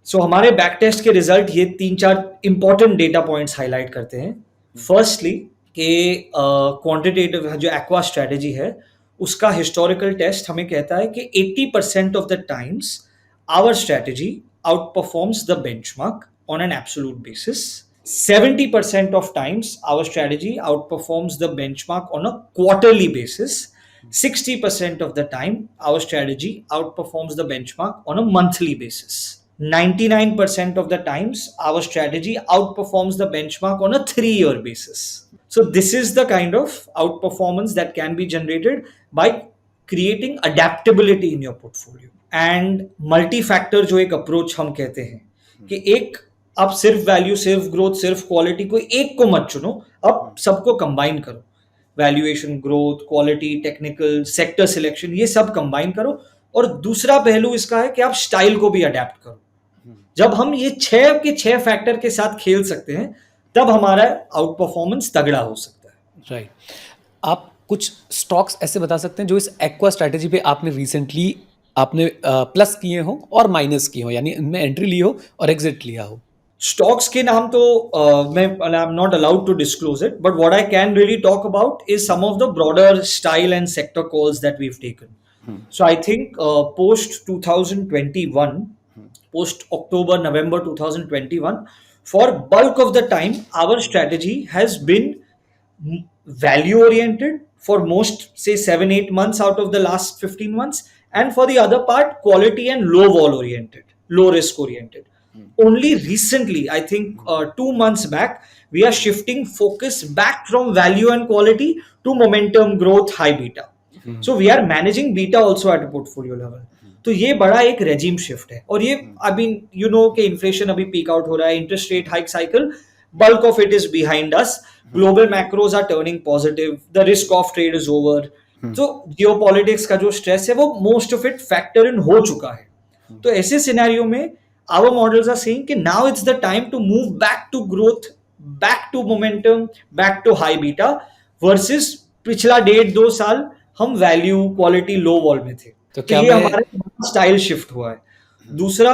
So हमारे बैक टेस्ट के result ये 3-4 important data points highlight करते हैं. Firstly कि quantitative जो aqua strategy है उसका historical test हमें कहता है कि 80% of the times our strategy outperforms the benchmark on an absolute basis. 70% of times our strategy outperforms the benchmark on a quarterly basis. 60% of the time our strategy outperforms the benchmark on a monthly basis. 99% of the times our strategy outperforms the benchmark on a 3-year basis. So this is the kind of outperformance that can be generated by creating adaptability in your portfolio. And multi-factor जो एक approach हम कहते हैं कि एक आप सिर्फ value, सिर्फ ग्रोथ, सिर्फ क्वालिटी, कोई एक को मत चुनो, अब सबको कंबाइन करो. Valuation, growth, quality, technical, sector selection, ये सब कंबाइन करो. और दूसरा पहलू इसका है कि आप स्टाइल को भी अडेप्ट करो. जब हम ये 6 के 6 फैक्टर के साथ खेल सकते हैं, तब हमारा आउट परफॉर्मेंस तगड़ा हो सकता है. राइट, आप कुछ स्टॉक्स ऐसे बता सकते हैं जो इस एक्वा स्ट्रेटजी पे आपने रिसेंटली आपने प्लस किए हो और माइनस किए हो, यानी इनमें एंट्री ली हो और एग्जिट लिया हो? स्टॉक्स के नाम तो मैं I am not allowed to disclose it, but what I can really talk about is some of the broader style and sector calls that we have taken. So I think post 2021, post October, November 2021, for bulk of the time, our strategy has been value oriented for most, say 7-8 months out of the last 15 months, and for the other part, quality and low vol oriented, low risk oriented. Only recently, I think 2 months back, we are shifting focus back from value and quality to momentum, growth, high beta. So we are managing beta also at a portfolio level. तो ये बड़ा एक regime shift है. और ये अभी you know कि inflation अभी पीक आउट हो रहा है, interest rate hike cycle bulk of it is behind us. Global macros are turning positive. The risk of trade is over. So geopolitics का जो stress है वो most of it factor in हो चुका है. तो ऐसे सिनेरियो में our models are saying कि now it's the time to move back to growth, back to momentum, back to high beta versus पिछला 1.5-2 साल हम वैल्यू, क्वालिटी, लो वॉल में थे. तो ये हमारा स्टाइल शिफ्ट हुआ है. दूसरा,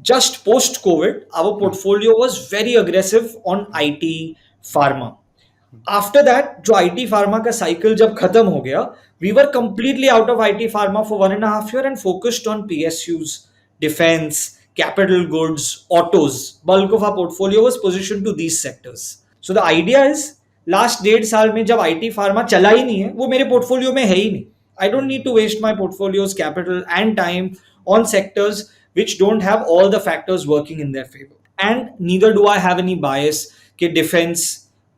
just post COVID, our portfolio was very aggressive on IT, pharma. After that जो आईटी फार्मा का साइकिल जब खत्म हो गया, we were completely out of IT pharma for 1.5 year and focused on PSUs, defense, capital goods, autos. Bulk of our portfolio was positioned to these sectors. So the idea is, last 1.5 साल में जब IT pharma चला ही नहीं है, वो मेरे portfolio में है ही नहीं. I don't need to waste my portfolios capital and time on sectors which don't have all the factors working in their favor. And neither do I have any bias कि defense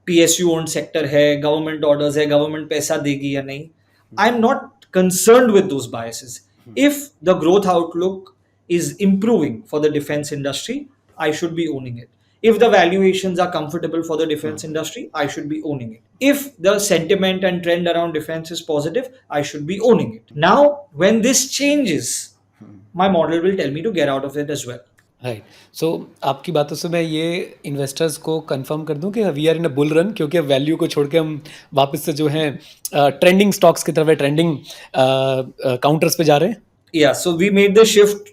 PSU owned sector है, government orders है, government पैसा देगी या नहीं. I'm not concerned with those biases. If the growth outlook is improving for the defense industry, I should be owning it. If the valuations are comfortable for the defense industry, I should be owning it. If the sentiment and trend around defense is positive, I should be owning it. Now, when this changes, my model will tell me to get out of it as well. Right. So आपकी बातों से मैं ये investors को confirm कर दूं कि we are in a bull run, क्योंकि अब वैल्यू को छोड़ के हम वापस से जो है ट्रेंडिंग स्टॉक्स की तरफ, ट्रेंडिंग काउंटर्स पे जा रहे हैं. Yeah, so we made the shift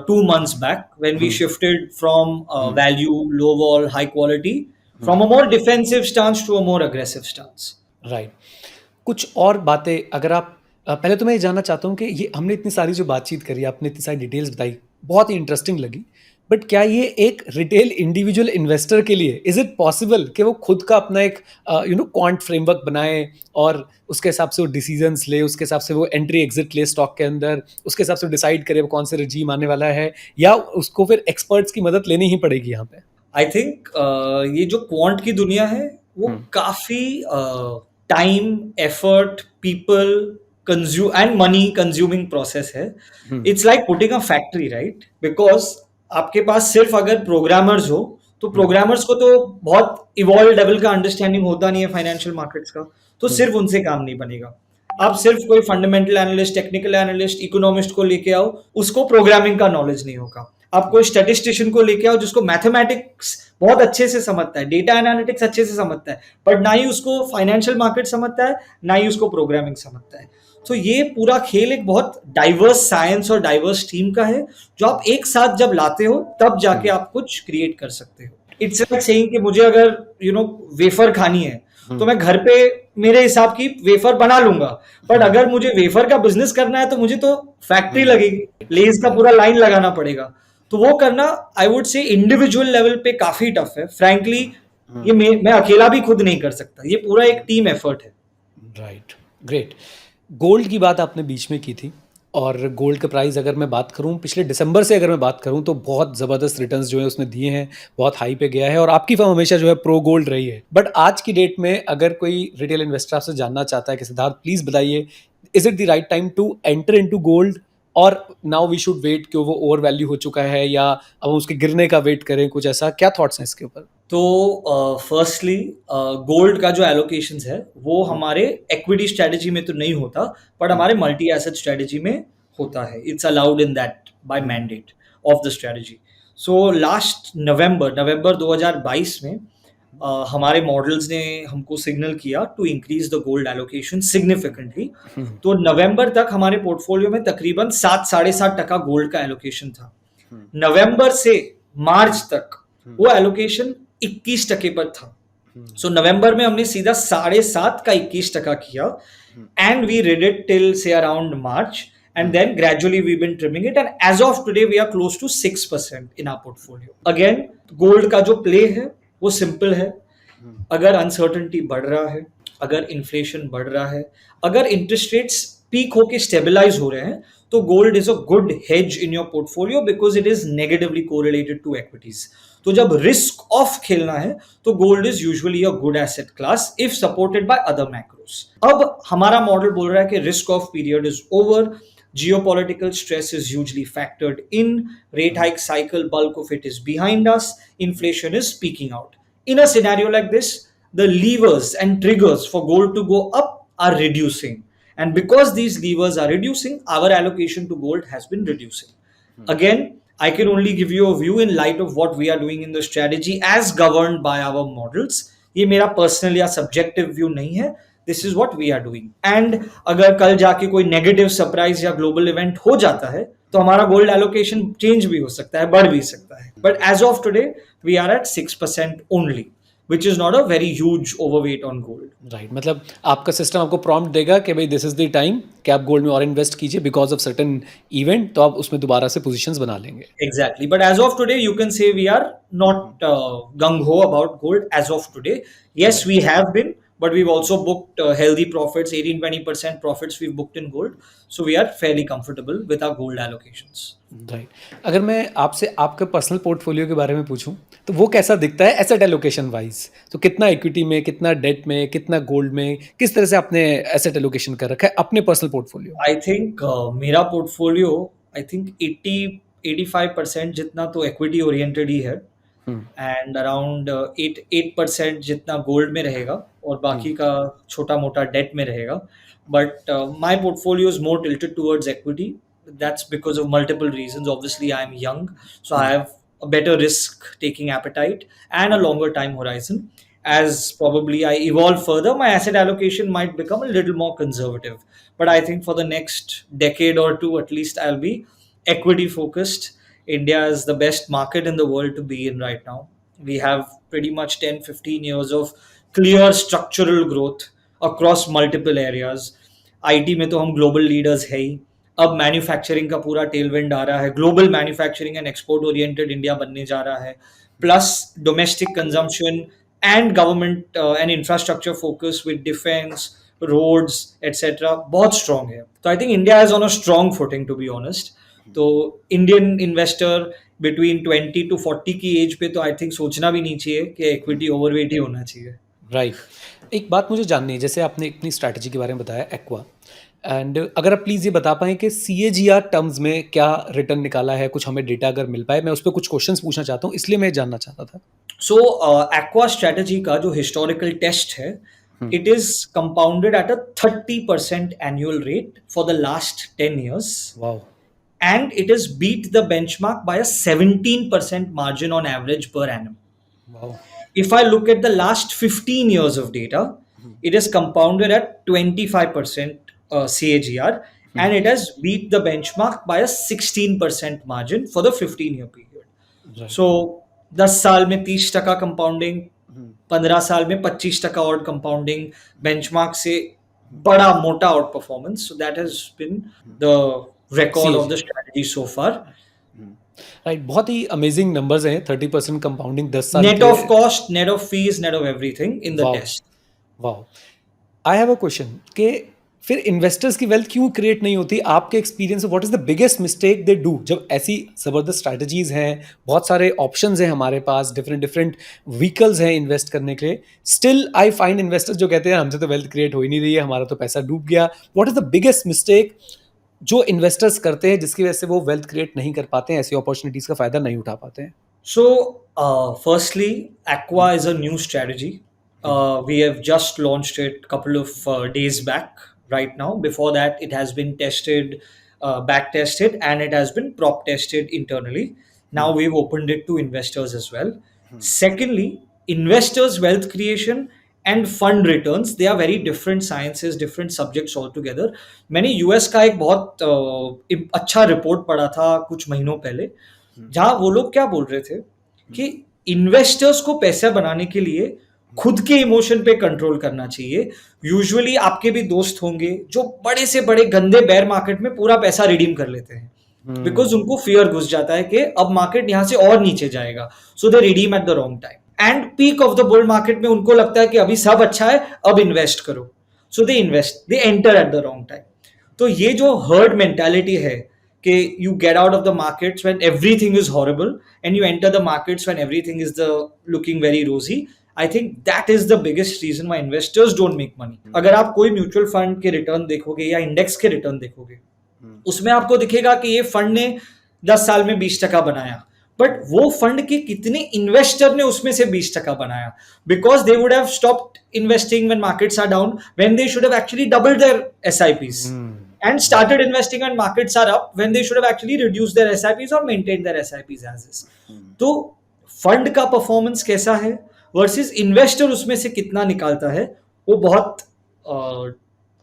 2 months back when we shifted from value, low vol, high quality, from a more defensive stance to a more aggressive stance. Right. कुछ और बातें अगर आप पहले तो मैं ये जानना चाहता हूँ कि ये हमने इतनी सारी जो बातचीत करी, आपने इतनी सारी डिटेल्स बताई, बहुत ही इंटरेस्टिंग लगी, बट क्या ये एक रिटेल इंडिविजुअल इन्वेस्टर के लिए इज इट पॉसिबल कि वो खुद का अपना एक क्वांट फ्रेमवर्क बनाए और उसके हिसाब से वो डिसीजंस ले, उसके हिसाब से वो एंट्री एग्जिट ले स्टॉक के अंदर, उसके हिसाब से डिसाइड करे वो कौन से रजीम आने वाला है, या उसको फिर एक्सपर्ट्स की मदद लेनी ही पड़ेगी यहाँ पे? आई थिंक ये जो क्वांट की दुनिया है वो काफी time, effort, people consume and money consuming process है. It's like putting a factory, right? Because आपके पास सिर्फ अगर प्रोग्रामर्स हो तो प्रोग्रामर्स को तो बहुत इवॉल्व लेवल का अंडरस्टैंडिंग होता नहीं है फाइनेंशियल मार्केट्स का, तो सिर्फ उनसे काम नहीं बनेगा. आप सिर्फ कोई fundamental analyst, technical analyst, economist को लेके आओ, उसको प्रोग्रामिंग का नॉलेज नहीं होगा. आप कोई स्टैटिस्टिशियन को लेके आओ जिसको मैथमेटिक्स बहुत अच्छे से समझता है, डेटा एनालिटिक्स अच्छे से समझता है, बट ना ही उसको फाइनेंशियल मार्केट समझता है, ना ही उसको प्रोग्रामिंग समझता है. तो ये पूरा खेल एक बहुत डाइवर्स साइंस और डाइवर्स टीम का है, जो आप एक साथ जब लाते हो तब जाके आप कुछ क्रिएट कर सकते हो. इट्स लाइक सेइंग कि मुझे अगर वेफर खानी है तो मैं घर पे मेरे हिसाब की वेफर बना लूंगा, बट अगर मुझे वेफर का बिजनेस करना है तो मुझे तो फैक्ट्री लगेगी, लेज का पूरा लाइन लगाना पड़ेगा. तो वो करना आई वुड से इंडिविजुअल लेवल पे काफी टफ है. फ्रैंकली ये मैं अकेला भी खुद नहीं कर सकता, ये पूरा एक टीम एफर्ट है. Right, great. गोल्ड की बात आपने बीच में की थी, और गोल्ड का प्राइस अगर मैं बात करूं, पिछले दिसंबर से अगर मैं बात करूं तो बहुत ज़बरदस्त रिटर्न्स जो है उसने दिए हैं, बहुत हाई पे गया है, और आपकी फर्म हमेशा जो है प्रो गोल्ड रही है. बट आज की डेट में अगर कोई रिटेल इन्वेस्टर आपसे जानना चाहता है कि सिद्धार्थ प्लीज़ बताइए, is it the right time to enter into gold, और नाउ वी शुड वेट कि वो ओवर वैल्यू हो चुका है, या अब उसके गिरने का वेट करें, कुछ ऐसा क्या थॉट्स हैं इसके ऊपर? तो फर्स्टली गोल्ड का जो एलोकेशंस है वो हमारे एक्विटी स्ट्रेटजी में तो नहीं होता, बट हमारे मल्टी एसेट स्ट्रेटजी में होता है. It's allowed in that by mandate of the strategy. So last November 2022 में हमारे मॉडल्स ने हमको सिग्नल किया to increase the gold allocation significantly. तो नवंबर तक हमारे पोर्टफोलियो में तकरीबन 7-7.5% गोल्ड का एलोकेशन था. नवंबर से मार्च तक वो एलोकेशन 21% पर था. सो नवंबर में हमने सीधा 7.5 का 21% किया, and we ride it till say around March, and then gradually we've been trimming it, and as of today we are close to 6% in our portfolio. Again, gold का जो play है वो simple है. अगर अनसर्टेनिटी बढ़ रहा है, अगर इन्फ्लेशन बढ़ रहा है, अगर इंटरेस्ट रेट्स पीक होके स्टेबलाइज हो रहे हैं, तो gold is a good hedge in your portfolio because it is negatively correlated to equities. तो जब रिस्क ऑफ खेलना है तो gold is usually a good asset class if supported by other macros. अब हमारा मॉडल बोल रहा है कि risk off period is over, geopolitical stress is hugely factored in, rate hike cycle bulk of it is behind us, inflation is peaking out. In a scenario like this, the levers and triggers for gold to go up are reducing, and because these levers are reducing, our allocation to gold has been reducing. Again, I can only give you a view in light of what we are doing in the strategy as governed by our models. ये मेरा personal या subjective view नहीं है, this is what we are doing. And अगर कल जाके कोई negative surprise या ग्लोबल इवेंट हो जाता है तो हमारा गोल्ड एलोकेशन चेंज भी हो सकता है, बढ़ भी सकता है, but as of today we are at 6% only. which is not a very huge overweight on gold. Right, मतलब आपका सिस्टम आपको प्रॉम्प्ट देगा कि भाई दिस इज द टाइम कि आप गोल्ड में और इन्वेस्ट कीजिए बिकॉज ऑफ सर्टन इवेंट, तो आप उसमें दोबारा से पोजीशंस बना लेंगे. Exactly. But as of today, you can say we are not gung ho about gold as of today. Yes, we have been, but we've also booked healthy profits, 18-20% profits we've booked in gold. So we are fairly comfortable with our gold allocations. Right. अगर मैं आपसे आपके personal portfolio के बारे में पूछूं तो वो कैसा दिखता है एसेट एलोकेशन वाइज? तो कितना इक्विटी में, कितना डेट में, कितना गोल्ड में, किस तरह से आपने एसेट एलोकेशन कर रखा है अपने पर्सनल पोर्टफोलियो? I think मेरा portfolio, I think 85% जितना तो equity oriented ही है, and around 8% जितना gold में रहेगा और बाकी का छोटा मोटा debt में रहेगा. But my portfolio is more tilted towards equity. That's because of multiple reasons. Obviously, I'm young, so I have a better risk taking appetite and a longer time horizon. As probably I evolve further, my asset allocation might become a little more conservative. But I think for the next decade or two, at least, I'll be equity focused. India is the best market in the world to be in right now. We have pretty much 10-15 years of clear structural growth across multiple areas. IT में तो हम global leaders है ही. अब manufacturing का पूरा Tailwind आ रहा है. Global manufacturing and export oriented India बनने जा रहा है. Plus domestic consumption and government and infrastructure focus with defence, roads etcetera बहुत स्ट्रांग है. तो I think India is on a strong footing, to be honest. तो इंडियन इन्वेस्टर बिटवीन 20 to 40 की as पे तो आई थिंक सोचना भी नहीं चाहिए कि इक्विटी ओवरवेट ही होना चाहिए. राइट. एक बात मुझे जाननी है, जैसे आपने अपनी स्ट्रैटेजी के बारे में बताया एक्वा, एंड अगर आप प्लीज़ ये बता पाएँ कि CAGR टर्म्स में क्या रिटर्न निकाला है, कुछ हमें डेटा अगर मिल पाए. मैं उस पर कुछ क्वेश्चंस पूछना चाहता हूँ, इसलिए मैं जानना चाहता था. सो एक्वा स्ट्रेटजी का जो हिस्टोरिकल टेस्ट है, it is compounded at a 30% annual rate for the last 10 years. Wow. And it has beat the benchmark by a 17% margin on average per annum. Wow. If I look at the last 15 years of data, it is compounded at 25% CAGR, and it has beat the benchmark by a 16% margin for the 15-year period. Right. So 10 साल में 30% compounding, 15 साल में 25% और compounding, benchmark से बड़ा मोटा outperformance. So that has been the record of the strategy so far. Right. बहुत ही अमेजिंग नंबर्स हैं. 30% कंपाउंडिंग 10 साल Net of cost, net of fees, net of everything in the test. Wow. I have a question कि फिर investors की wealth क्यों create नहीं होती आपके एक्सपीरियंस में? What is the biggest mistake they do जब ऐसी ज़बरदस्त स्ट्रैटेजीज हैं, बहुत सारे ऑप्शंस हैं हमारे पास, डिफरेंट व्हीकल्स हैं इन्वेस्ट करने के लिए, स्टिल आई फाइंड इन्वेस्टर्स जो कहते हैं हमसे तो वेल्थ क्रिएट हो ही नहीं रही है, हमारा तो पैसा डूब गया. What is the biggest mistake जो इन्वेस्टर्स करते हैं जिसकी वजह से वो वेल्थ क्रिएट नहीं कर पाते हैं, ऐसी अपॉर्चुनिटीज का फायदा नहीं उठा पाते हैं? So, firstly, Aqua is a new strategy. We have just launched it a couple of days back right now. Before that, it has been tested, back tested, and it has been prop tested internally. Now we've opened it to investors as well. Secondly, investors' wealth creation and fund returns, they are very different sciences, different subjects altogether. मैंने US का एक बहुत अच्छा report पढ़ा था कुछ महीनों पहले, जहां वो लोग क्या बोल रहे थे कि इन्वेस्टर्स को पैसा बनाने के लिए खुद के इमोशन पे कंट्रोल करना चाहिए. यूजुअली आपके भी दोस्त होंगे जो बड़े से बड़े गंदे बेयर मार्केट में पूरा पैसा रिडीम कर लेते हैं, बिकॉज उनको फियर घुस जाता है कि अब मार्केट यहां से और नीचे जाएगा, so they redeem at the wrong time. And peak of the bull market में उनको लगता है कि अभी सब अच्छा है, अब इन्वेस्ट करो, so they invest, they enter at the wrong time. तो ये जो हर्ड मेंटालिटी है कि you get out of the markets when everything is horrible and you enter the markets when everything is looking very rosy, I think that is the biggest reason why investors don't make money. अगर आप कोई mutual fund के return देखोगे या index के return देखोगे, उसमें आपको दिखेगा कि ये फंड ने 10 साल में 20% बनाया, बट वो फंड के कितने इन्वेस्टर ने उसमें से 20% बनाया, because they would have stopped investing when markets are down, when they should have actually doubled their SIPs. And started investing when markets are up, when they should have actually reduced their SIPs or maintained their SIPs as is. तो fund का performance कैसा है versus investor उसमें से कितना निकालता है, वो बहुत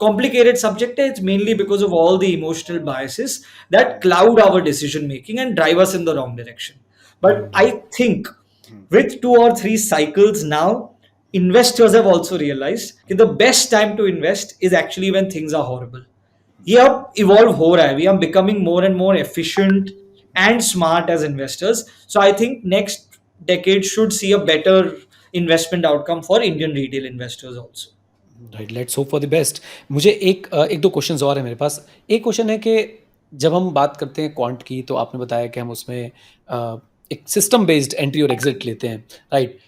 complicated subject है. It's mainly because of all the emotional biases that cloud our decision making and drive us in the wrong direction. But I think with 2 or 3 cycles now, investors have also realized कि the best time to invest is actually when things are horrible. ये अब evolve हो रहा है. We are becoming more and more efficient and smart as investors. So I think next decade should see a better investment outcome for Indian retail investors also. Right, let's hope for the best. मुझे एक दो questions और हैं मेरे पास. एक question है कि जब हम बात करते हैं क्वांट की, तो आपने बताया कि हम उसमें एक सिस्टम बेस्ड एंट्री और एग्जिट लेते हैं, राइट.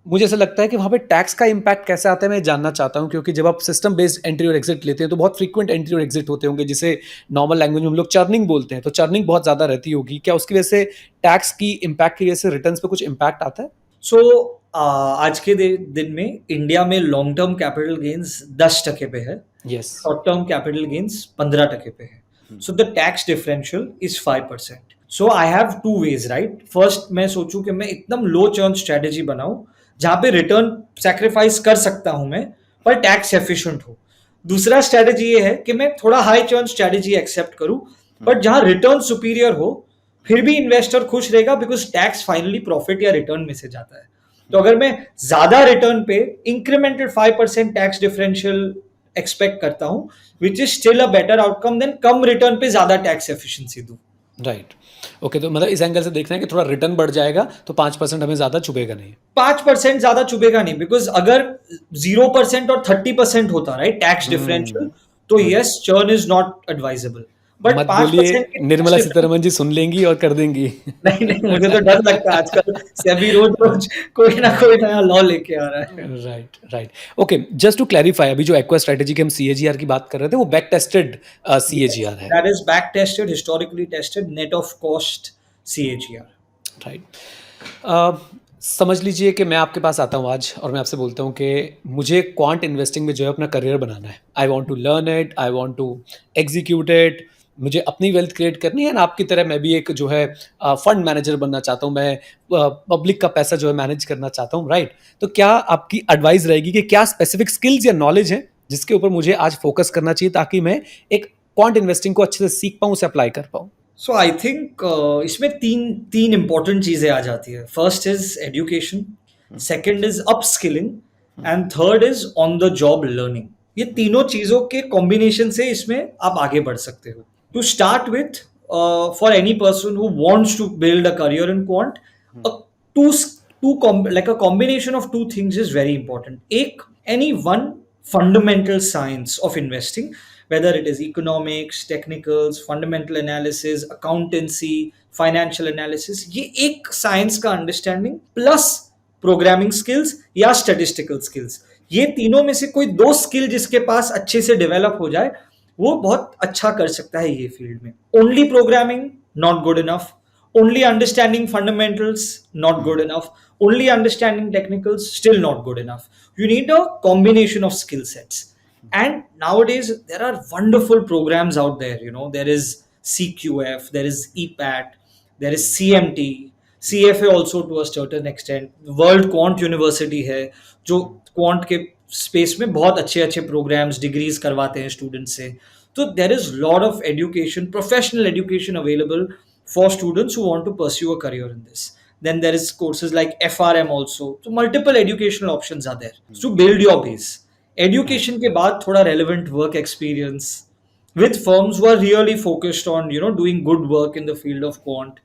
मुझे ऐसा लगता है कि वहाँ पे टैक्स का इम्पैक्ट कैसे आता है मैं जानना चाहता हूँ, क्योंकि जब आप सिस्टम बेस्ड एंट्री और एग्जिट लेते हैं तो बहुत फ्रीक्वेंट एंट्री और एग्जिट होते होंगे, जिसे नॉर्मल लैंग्वेज में हम लोग चर्निंग बोलते हैं. तो चर्निंग बहुत ज़्यादा रहती होगी. क्या उसकी वजह से टैक्स की इम्पैक्ट की वजह से रिटर्न्स पे कुछ इम्पैक्ट आता है? सो आज के दिन में इंडिया में लॉन्ग टर्म कैपिटल गेन्स 10% पे है. Yes. Short term capital gains 15% पे है. So the tax differential is 5%. So I have to weigh, right. First मैं सोचूं कि मैं एकदम लो चर्न स्ट्रेटेजी बनाऊं जहां पे रिटर्न सैक्रिफाइस कर सकता हूं मैं, पर टैक्स एफिशिएंट हो. दूसरा स्ट्रेटेजी ये है कि मैं थोड़ा हाई चर्न स्ट्रेटेजी एक्सेप्ट करूं, बट जहां रिटर्न सुपीरियर हो, फिर भी इन्वेस्टर खुश रहेगा बिकॉज टैक्स फाइनली प्रॉफिट या रिटर्न में से जाता है. तो अगर मैं ज्यादा रिटर्न पे इंक्रीमेंटेड 5% टैक्स डिफरेंशियल एक्सपेक्ट करता हूं, which is still a better outcome than कम रिटर्न पे ज्यादा टैक्स एफिशिएंसी दूं. राइट. ओके, तो मतलब इस एंगल से देखना है कि थोड़ा रिटर्न बढ़ जाएगा तो 5% हमें ज्यादा चुभेगा नहीं. 5% ज्यादा चुभेगा नहीं, बिकॉज अगर 0% और 30% होता, राइट, टैक्स डिफरेंशियल, तो yes, churn is not advisable. But मत 5% बोलिए, निर्मला सीतारमण जी सुन लेंगी और कर देंगी. नहीं नहीं, मुझे तो डर लगता है आजकल सेबी रोज रोज कोई ना कोई नया लॉ लेके आ रहा है. Right, right. Okay, just to clarify, अभी जो एक्वा स्ट्रेटेजी की हम सीएजीआर की बात कर रहे थे, वो बैक टेस्टेड सीएजीआर है. That is back tested, historically tested, net of cost CAGR. Right. समझ लीजिए कि मैं आपके पास आता हूँ आज और मैं आपसे बोलता हूँ कि मुझे क्वांट इन्वेस्टिंग में जो है अपना करियर बनाना है. I want to learn it, I want to execute it, मुझे अपनी वेल्थ क्रिएट करनी है. आपकी तरह मैं भी एक जो है फंड मैनेजर बनना चाहता हूँ. मैं पब्लिक का पैसा जो है मैनेज करना चाहता हूँ, राइट. तो क्या आपकी एडवाइस रहेगी कि क्या स्पेसिफिक स्किल्स या नॉलेज है जिसके ऊपर मुझे आज फोकस करना चाहिए ताकि मैं एक क्वांट इन्वेस्टिंग को अच्छे से सीख पाऊँ, उसे अप्लाई कर पाऊँ? सो आई थिंक इसमें तीन इंपॉर्टेंट चीजें आ जाती है. First is education, second is upskilling, and third is on the job learning. ये तीनों चीजों के कॉम्बिनेशन से इसमें आप आगे बढ़ सकते हो. To start with, for any person who wants to build a career in quant, a combination of two things is very important. Any one fundamental science of investing, whether it is economics, technicals, fundamental analysis, accountancy, financial analysis, ये एक science का understanding plus programming skills या statistical skills, ये तीनों में से कोई दो स्किल जिसके पास अच्छे से डेवलप हो जाए, वो बहुत अच्छा कर सकता है ये फील्ड में. Only programming not good enough, only understanding fundamentals not good enough, only understanding technicals still not good enough. You need a combination of skill sets. And nowadays there are wonderful programs out there. There is CQF, there is EPAT, there is CMT, CFA also to a certain extent. World Quant University है जो quant के space में बहुत अच्छे अच्छे programmes, degrees करवाते हैं students से. तो there is lot of education, professional education available for students who want to pursue a career in this. Then there is courses like FRM also. So multiple educational options are there to build your base. Education के बाद थोड़ा relevant work experience with firms who are really focused on doing good work in the field of quant.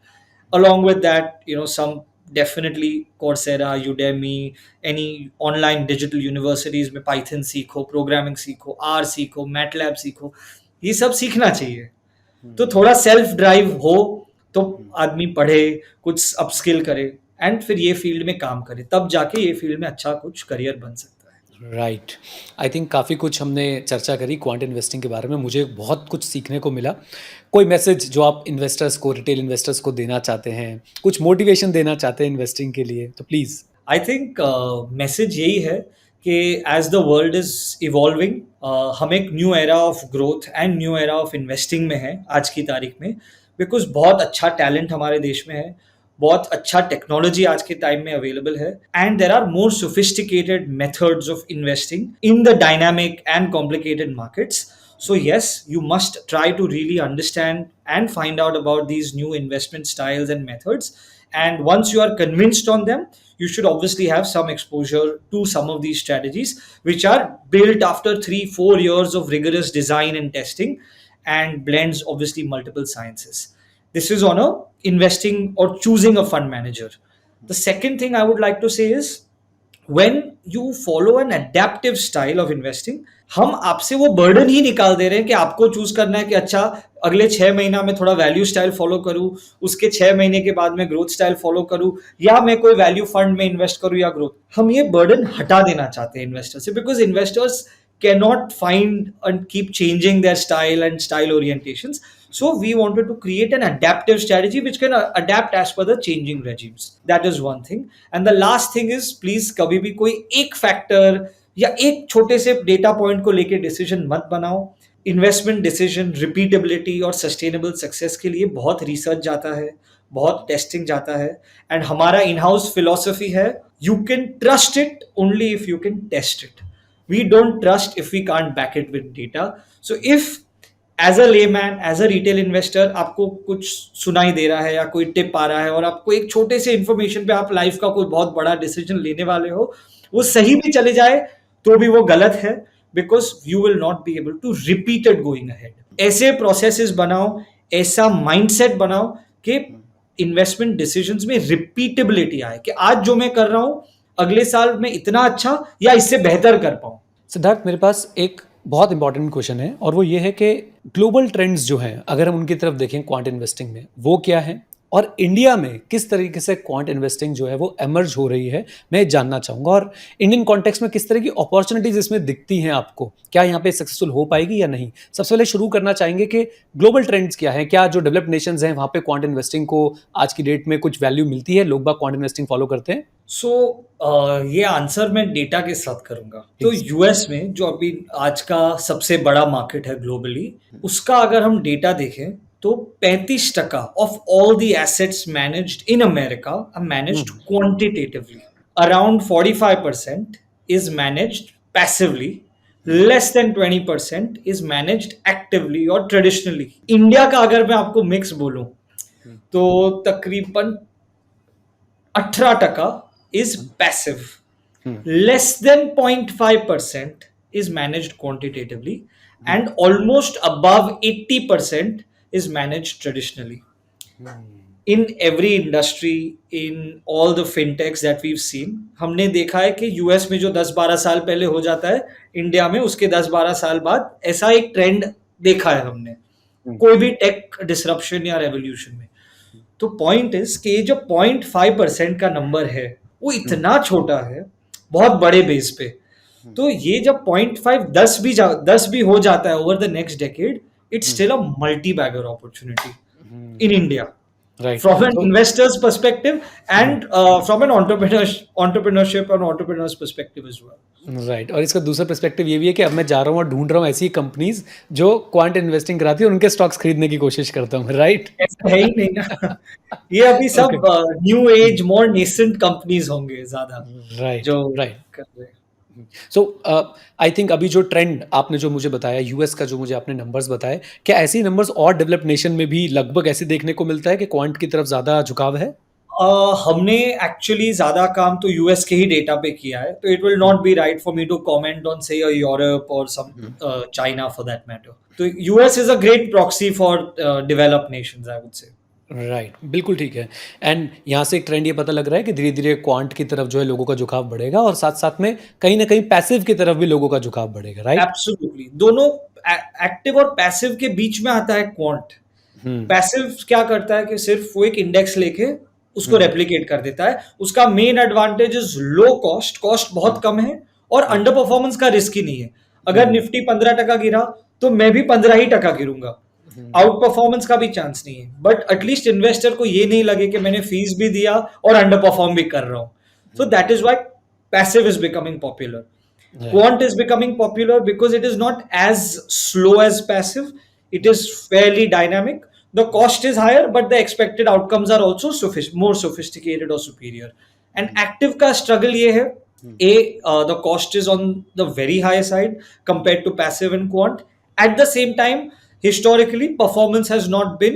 Along with that, some definitely Coursera, Udemy, any online digital universities में Python सीखो, programming सीखो, R सीखो, MATLAB सीखो, ये सब सीखना चाहिए. तो थोड़ा सेल्फ ड्राइव हो तो आदमी पढ़े, कुछ अपस्किल करे एंड फिर ये फील्ड में काम करे, तब जाके ये फील्ड में अच्छा कुछ करियर बन सकता है. राइट. आई थिंक काफ़ी कुछ हमने चर्चा करी क्वांट इन्वेस्टिंग के बारे में. मुझे बहुत कुछ सीखने को मिला. कोई मैसेज जो आप इन्वेस्टर्स को, रिटेल इन्वेस्टर्स को देना चाहते हैं, कुछ मोटिवेशन देना चाहते हैं इन्वेस्टिंग के लिए, तो प्लीज़. आई थिंक मैसेज यही है कि as the world is evolving, हम एक new era of growth and new era of investing में है आज की तारीख में. बिकॉज बहुत अच्छा टैलेंट हमारे देश में है, बहुत अच्छा टेक्नोलॉजी आज के टाइम में अवेलेबल है, and there are more sophisticated methods of investing in the dynamic and complicated markets. So yes, you must try to really understand and find out about these new investment styles and methods, And once you are convinced on them, you should obviously have some exposure to some of these strategies, which are built after 3-4 years of rigorous design and testing, and blends obviously multiple sciences. This is on a investing or choosing a fund manager. The second thing I would like to say is, when you follow an adaptive style of investing, हम आपसे वो burden ही निकाल दे रहे हैं कि आपको choose करना है कि अच्छा अगले 6 महीना में थोड़ा वैल्यू स्टाइल फॉलो करूं, उसके 6 महीने के बाद मैं ग्रोथ स्टाइल फॉलो करूं, या मैं कोई वैल्यू फंड में इन्वेस्ट करूं या ग्रोथ. हम ये बर्डन हटा देना चाहते हैं इन्वेस्टर से, because investors cannot find and keep changing their style and style orientations. So we wanted to create an adaptive strategy which can adapt as per the changing regimes. That is one thing. And the last thing is, please कभी भी कोई एक factor या एक छोटे से data point को लेके डिसीजन मत बनाओ. इन्वेस्टमेंट डिसीजन, रिपीटेबिलिटी और सस्टेनेबल सक्सेस के लिए बहुत रिसर्च जाता है, बहुत टेस्टिंग जाता है. एंड हमारा इन हाउस फिलॉसफी है, you can trust it only if you can test it. We don't trust if we can't back it with data. So if as a layman, as a retail investor, आपको कुछ सुनाई दे रहा है या कोई tip आ रहा है और आपको एक छोटे से इंफॉर्मेशन पे आप लाइफ का कोई बहुत बड़ा डिसीजन लेने वाले हो, वो सही भी चले जाए तो भी वो गलत है, because you will not be able to repeat it going ahead. ऐसे प्रोसेसेस बनाओ, ऐसा माइंडसेट बनाओ कि इन्वेस्टमेंट डिसीजंस में रिपीटेबिलिटी आए, कि आज जो मैं कर रहा हूं अगले साल में इतना अच्छा या इससे बेहतर कर पाऊं. सिद्धार्थ, मेरे पास एक बहुत इंपॉर्टेंट क्वेश्चन है, और वो ये है कि ग्लोबल ट्रेंड्स जो हैं, अगर हम उनकी तरफ देखें क्वांट इन्वेस्टिंग में, वो क्या है, और इंडिया में किस तरीके से क्वांट इन्वेस्टिंग जो है वो एमर्ज हो रही है, मैं जानना चाहूँगा. और इंडियन कॉन्टेक्स्ट में किस तरह की अपॉर्चुनिटीज इसमें दिखती हैं आपको, क्या यहाँ पे सक्सेसफुल हो पाएगी या नहीं. सबसे पहले शुरू करना चाहेंगे कि ग्लोबल ट्रेंड्स क्या है, क्या जो डेवलप्ड नेशंस हैं वहाँ पे क्वांट इन्वेस्टिंग को आज की डेट में कुछ वैल्यू मिलती है, लोग बाग क्वांट इन्वेस्टिंग फॉलो करते हैं. सो ये आंसर मैं डेटा के साथ करूंगा. तो यूएस में जो अभी आज का सबसे बड़ा मार्केट है ग्लोबली, उसका अगर हम डेटा देखें तो 35% of all the assets managed in America are managed quantitatively. Around 45% is managed passively. Less than 20% is managed actively और ट्रेडिशनली. इंडिया का अगर मैं आपको मिक्स बोलूं तो तकरीबन 18% is passive. Less than 0.5% is managed quantitatively, and almost above 80% is managed traditionally. In every industry, in all the fintechs that we've seen, हमने देखा है कि यूएस में जो 10-12 साल पहले हो जाता है, इंडिया में उसके 10-12 साल बाद ऐसा एक ट्रेंड देखा है हमने, कोई भी टेक डिसरप्शन या रेवोल्यूशन में. तो पॉइंट इज कि जो 0.5% का नंबर है वो इतना छोटा है बहुत बड़े बेस पे. तो ये जब 0.5 10 भी हो जाता है over the next decade, it's still a multibagger opportunity in India, Right. from an investor's perspective and from an entrepreneurship and entrepreneur's perspective as well. Right. और इसका दूसरा पर्सपेक्टिव ये भी है कि अब मैं जा रहा हूँ और ढूंढ रहा हूँ ऐसी कंपनीज जो क्वांट इन्वेस्टिंग कराती है, उनके स्टॉक्स खरीदने की कोशिश करता हूँ. राइट. ऐसा है ही नहीं ना. ये अभी सब न्यू एज मोर नेसेंट कंपनीज होंगे ज्यादा. राइट. जो राइट. कर रहे हैं. सो आई थिंक अभी जो ट्रेंड आपने जो मुझे बताया, यूएस का जो मुझे आपने नंबर्स बताए, क्या ऐसे नंबर्स और डेवलप्ड नेशन में भी लगभग ऐसे देखने को मिलता है कि क्वांट की तरफ ज़्यादा झुकाव है? हमने एक्चुअली ज्यादा काम तो यूएस के ही डेटा पे किया है, तो it will not be right for me to comment on say Europe और some China for that matter. तो US is a great proxy for developed nations, I would say. Right. बिल्कुल ठीक है. एंड यहाँ से एक ट्रेंड ये पता लग रहा है कि धीरे धीरे क्वांट की तरफ जो है लोगों का झुकाव बढ़ेगा, और साथ साथ में कहीं ना कहीं पैसिव की तरफ भी लोगों का झुकाव बढ़ेगा. राइट. एब्सोल्युटली. दोनों एक्टिव और पैसिव के बीच में आता है क्वांट. पैसिव क्या करता है कि सिर्फ वो एक इंडेक्स लेके उसको रेप्लिकेट कर देता है. उसका main advantage is low cost, cost बहुत कम है, और अंडर परफॉर्मेंस का रिस्क ही नहीं है. अगर निफ्टी 15% गिरा तो मैं भी 15% गिरूंगा. आउट परफॉर्मेंस का भी चांस नहीं है, बट एटलीस्ट इन्वेस्टर को ये नहीं लगे कि मैंने फीस भी दिया और अंडर परफॉर्म भी कर रहा हूं. So that is why passive is becoming popular. Quant is becoming popular because it is not as slow as passive. It is fairly dynamic. The cost is higher, but the expected outcomes are also more sophisticated or superior. And active का struggle ये है, the cost is on the very high side compared to passive and quant. At the same time, historically, performance has not been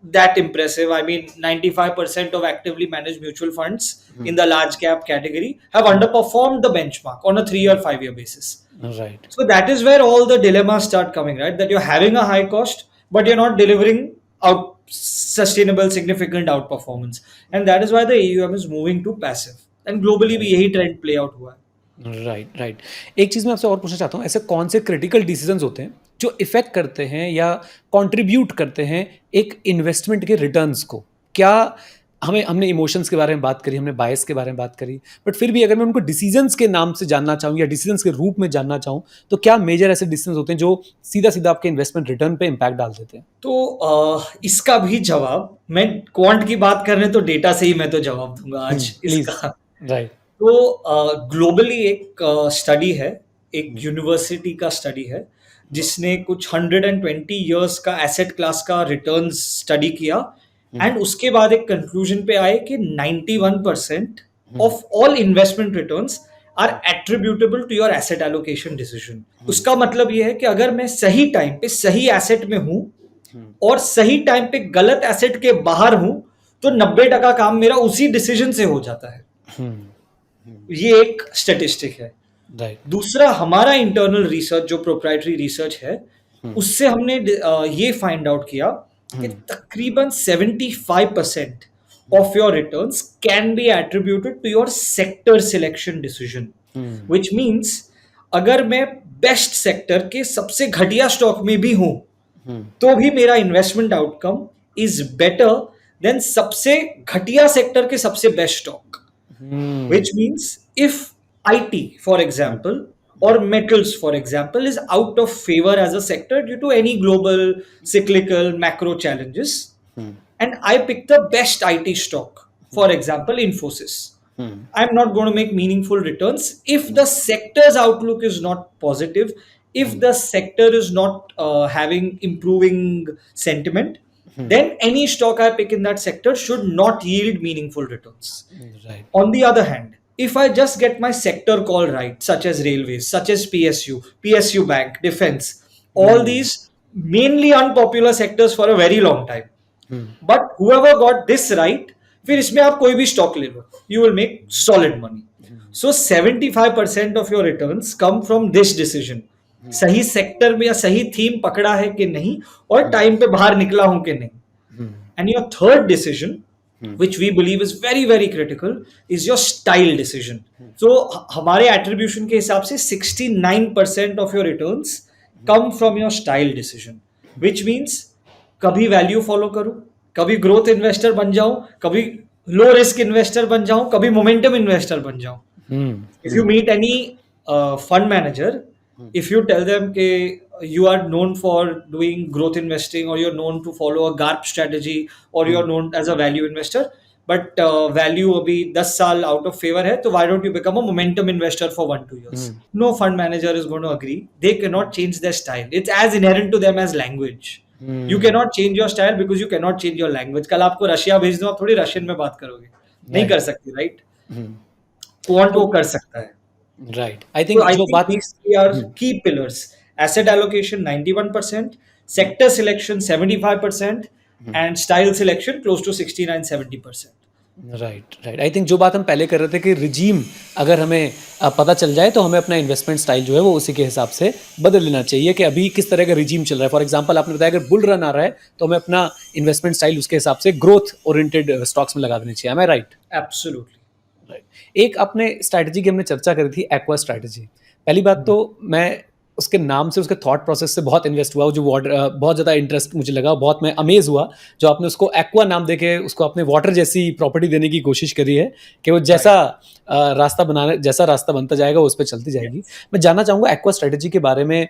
that impressive. I mean, 95% of actively managed mutual funds in the large cap category have underperformed the benchmark on a 3 or 5 year basis. Right. So that is where all the dilemmas start coming, right? That you're having a high cost, but you're not delivering out sustainable, significant outperformance. And that is why the AUM is moving to passive. And globally भी यही trend play out हुआ है. Right right एक चीज़ मैं आपसे और पूछना चाहता हूँ, ऐसे कौन से क्रिटिकल डिसीजंस होते हैं जो इफेक्ट करते हैं या कंट्रीब्यूट करते हैं एक इन्वेस्टमेंट के रिटर्न्स को? क्या हमने इमोशंस के बारे में बात करी, हमने बायस के बारे में बात करी, बट फिर भी अगर मैं उनको डिसीजंस के नाम से जानना चाहूँ या डिसीजंस के रूप में जानना चाहूँ, तो क्या मेजर ऐसे डिसीजंस होते हैं जो सीधा सीधा आपके इन्वेस्टमेंट रिटर्न पे इम्पैक्ट डाल देते हैं? तो इसका भी जवाब मैं क्वांट की बात कर रहे हैं तो डेटा से ही मैं तो जवाब दूंगा आज प्लीज. इसका. राइट. तो ग्लोबली एक स्टडी है, एक यूनिवर्सिटी का स्टडी है जिसने कुछ 120 इयर्स का एसेट क्लास का रिटर्न्स स्टडी किया एंड उसके बाद एक कंक्लूजन पे आए कि 91% of all investment returns are attributable to your asset allocation decision. उसका मतलब ये है कि अगर मैं सही टाइम पे सही एसेट में हूं और सही टाइम पे गलत एसेट के बाहर हूं तो 90% काम मेरा उसी डिसीजन से हो जाता है. ये एक स्टैटिस्टिक है. राइट. दूसरा हमारा इंटरनल रिसर्च जो प्रोप्राइटरी रिसर्च है उससे हमने ये फाइंड आउट किया कि तकरीबन 75% of your returns can be attributed to your sector selection decision, which means अगर मैं बेस्ट सेक्टर के सबसे घटिया स्टॉक में भी हूं तो भी मेरा investment outcome is better than सबसे घटिया सेक्टर के सबसे best stock. Which means if IT, for example, or metals, for example, is out of favor as a sector due to any global cyclical macro challenges, and I pick the best IT stock, for example, Infosys, I'm not going to make meaningful returns if the sector's outlook is not positive, if the sector is not having improving sentiment. Then any stock I pick in that sector should not yield meaningful returns. Right. On the other hand, if I just get my sector call right, such as railways, such as PSU Bank, defense, all these mainly unpopular sectors for a very long time. But whoever got this right, फिर इसमें आप कोई भी stock ले लो, you will make solid money. So 75% of your returns come from this decision. सही sector में या सही थीम पकड़ा है कि नहीं और टाइम पे बाहर निकला हूं कि नहीं. And your third decision which we believe is very very critical is your style decision. So हमारे attribution के हिसाब से 69% of your returns come from your style decision, which means कभी value follow करूं, कभी growth investor बन जाऊं, कभी low risk investor बन जाऊं, कभी momentum investor बन जाऊं. If you meet any fund manager, if you tell them कि you are known for doing growth investing or you're known to follow a GARP strategy or you're known as a value investor, but value अभी 10 साल out of favor है, तो why don't you become a momentum investor for 1-2 years? No fund manager is going to agree. They cannot change their style. It's as inherent to them as language. You cannot change your style because you cannot change your language. कल आपको Russia भेज दूं, आप थोड़ी Russian में बात करोगे, नहीं कर सकते, राइट? क्वांट वो कर सकता है. Right. I think these three are key pillars. Asset allocation 91%, sector selection 75%, and style selection close to 69-70%. Right. I think जो बात हम पहले कर रहे थे कि रिजीम अगर हमें पता चल जाए तो हमें अपना इन्वेस्टमेंट स्टाइल जो है वो उसी के हिसाब से बदल लेना चाहिए कि अभी किस तरह का रिजीम चल रहा है. फॉर एग्जांपल आपने बताया अगर बुल रन आ रहा है तो हमें अपना इन्वेस्टमेंट स्टाइल उसके हिसाब से ग्रोथ ओरिएंटेड स्टॉक्स में लगा देनी चाहिए. M I right? Absolutely right. एक आपने स्ट्रैटेजी की हमने चर्चा करी थी, एक्वा स्ट्रैटेजी. पहली बात तो मैं उसके नाम से, उसके थॉट प्रोसेस से बहुत इन्वेस्ट हुआ, जो बहुत ज़्यादा इंटरेस्ट मुझे लगा, बहुत मैं अमेज हुआ जो आपने उसको एक्वा नाम देके उसको अपने वाटर जैसी प्रॉपर्टी देने की कोशिश करी है कि वो जैसा रास्ता बनता जाएगा वो उस पर चलती जाएगी. मैं जानना चाहूँगा एक्वा स्ट्रैटेजी के बारे में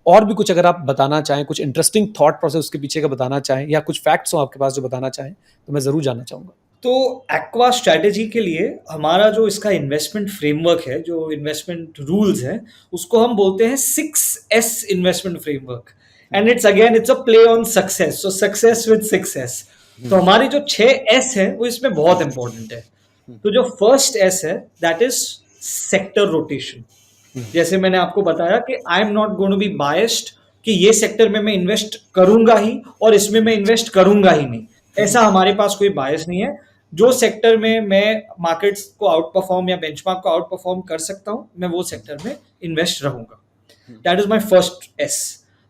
और भी कुछ अगर आप बताना चाहें, कुछ इंटरेस्टिंग थॉट प्रोसेस उसके पीछे का बताना चाहें या कुछ फैक्ट्स हो आपके पास जो बताना चाहें तो मैं ज़रूर जानना चाहूँगा. तो एक्वा स्ट्रैटेजी के लिए हमारा जो इसका इन्वेस्टमेंट फ्रेमवर्क है, जो इन्वेस्टमेंट रूल्स हैं, उसको हम बोलते हैं 6S investment framework. And it's a play on success. So success with 6S. तो हमारी जो 6S है वो इसमें बहुत इंपॉर्टेंट है. तो जो फर्स्ट S है दैट इज सेक्टर रोटेशन. जैसे मैंने आपको बताया कि I am not going to be biased कि ये सेक्टर में मैं इन्वेस्ट करूंगा ही और इसमें मैं इन्वेस्ट करूंगा ही नहीं. ऐसा हमारे पास कोई बायस नहीं है। जो सेक्टर में मैं मार्केट्स को आउट परफॉर्म या बेंचमार्क को आउट परफॉर्म कर सकता हूं, मैं वो सेक्टर में इन्वेस्ट रहूंगा। That is my first S.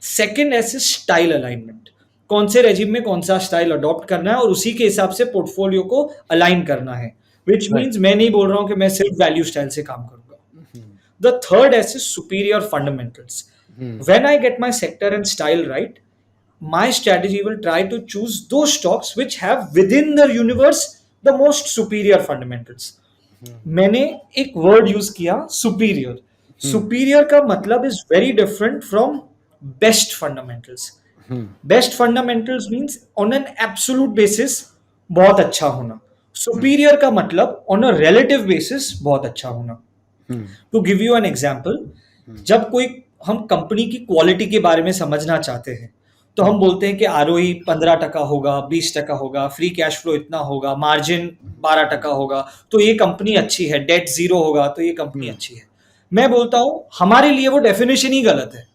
Second S is style alignment. कौन से रेजिम में कौन सा स्टाइल अडॉप्ट करना है और उसी के हिसाब से पोर्टफोलियो को अलाइन करना है, विच मीन्स मैं नहीं बोल रहा हूं कि मैं सिर्फ वैल्यू स्टाइल से काम करूंगा। The third S is superior fundamentals. When I get my sector and style right, my strategy will try to choose those stocks which have within the universe the most superior fundamentals. मैंने एक word use किया superior. Superior का मतलब is very different from best fundamentals. Best fundamentals means on an absolute basis बहुत अच्छा होना। Superior का मतलब ऑन अ रिलेटिव बेसिस बहुत अच्छा होना। To give you an example, जब कोई हम कंपनी की क्वालिटी के बारे में समझना चाहते हैं तो हम बोलते हैं कि आरओई 15% होगा, 20% होगा, फ्री कैश फ्लो इतना होगा, मार्जिन 12% होगा तो ये कंपनी अच्छी है, डेट जीरो होगा तो ये कंपनी अच्छी है। मैं बोलता हूं हमारे लिए वो डेफिनेशन ही गलत है।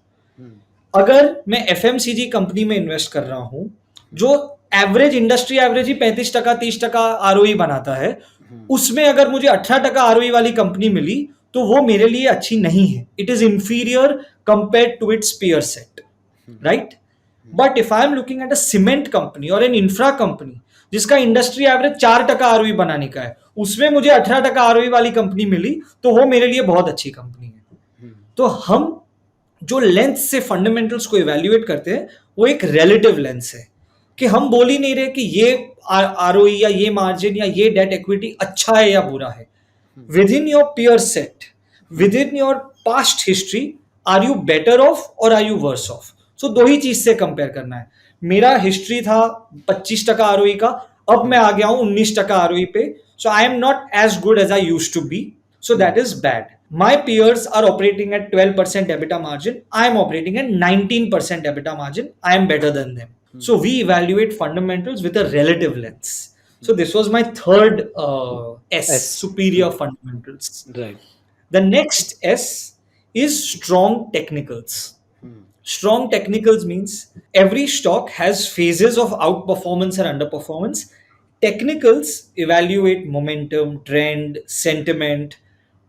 अगर मैं एफएमसीजी कंपनी में इन्वेस्ट कर रहा हूं जो एवरेज इंडस्ट्री एवरेज ही 35% 30% आरओई बनाता है, उसमें अगर मुझे 18% आरओई वाली कंपनी मिली तो वो मेरे लिए अच्छी नहीं है। It is inferior compare to its peer set, right? But if I am looking at a cement company और एन इंफ्रा कंपनी जिसका इंडस्ट्री एवरेज 4% आरओई बनाने का है, उसमें मुझे 18% आरओई वाली कंपनी मिली तो वो मेरे लिए बहुत अच्छी कंपनी है। तो हम जो लेंस से फंडामेंटल्स को इवैल्यूएट करते हैं वो एक रिलेटिव लेंस है, कि हम बोल ही नहीं रहे कि ये आरओई या ये मार्जिन या ये डेट इक्विटी अच्छा है या बुरा है। Within your peer set, within your past history, are you better off और are you worse off? So दो ही चीज से कंपेयर करना है। मेरा हिस्ट्री था 25% आरओई का, अब मैं आ गया हूं 19% आरओई पे, so I am not as good as I used to be, so that is bad. My peers are operating at 12% EBITDA margin. I am operating at 19% EBITDA margin. I am better than them. So we evaluate fundamentals with a relative lens. So this was my third S, superior fundamentals. Right. The next S is strong technicals. Strong technicals means every stock has phases of outperformance and underperformance. Technicals evaluate momentum, trend, sentiment,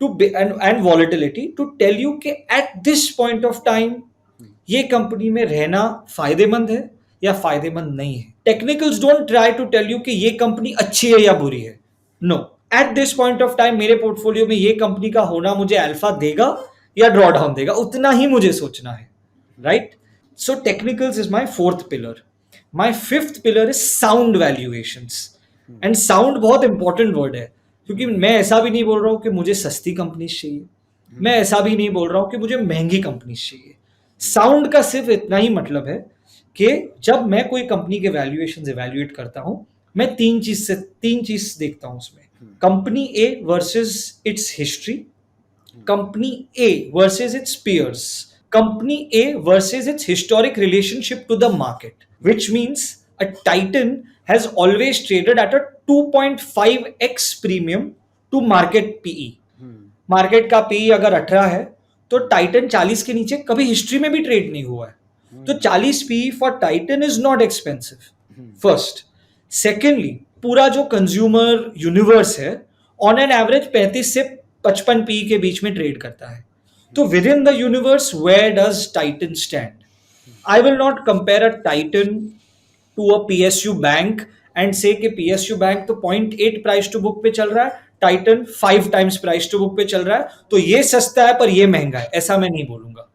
and volatility to tell you कि at this point of time ये company में रहना फायदेमंद है या फायदेमंद नहीं है। Technicals don't try to tell you कि ये कंपनी अच्छी है या बुरी है। No, at this point of time मेरे पोर्टफोलियो में ये कंपनी का होना मुझे अल्फा देगा या ड्रॉ डाउन देगा, उतना ही मुझे सोचना है, right? So technicals is my fourth pillar. My fifth pillar is sound valuations. And sound बहुत इंपॉर्टेंट वर्ड है, क्योंकि मैं ऐसा भी नहीं बोल रहा हूं कि मुझे सस्ती कंपनीज चाहिए, मैं ऐसा भी नहीं बोल रहा हूं कि मुझे महंगी कंपनीज चाहिए। साउंड का सिर्फ इतना ही मतलब है कि जब मैं कोई कंपनी के वैल्यूएशंस इवैल्यूएट करता हूं, मैं तीन चीज देखता हूं उसमें। Company A versus its history, company A versus its peers, company A versus its historic relationship to the market, which means a Titan has always traded at a 2.5x premium to market PE. Market का PE अगर 18 है तो Titan 40 के नीचे कभी history में भी trade नहीं हुआ है। तो 40 PE for Titan is not expensive, first. Secondly, पूरा जो कंज्यूमर यूनिवर्स है ऑन एन एवरेज 35 से 55 PE के बीच में ट्रेड करता है। तो within the universe where does Titan stand? I will not compare a Titan to a PSU bank and say कि PSU बैंक तो 0.8 प्राइस टू बुक पे चल रहा है, Titan 5 times price to book पे चल रहा है, तो ये सस्ता है पर ये महंगा है, ऐसा मैं नहीं बोलूंगा।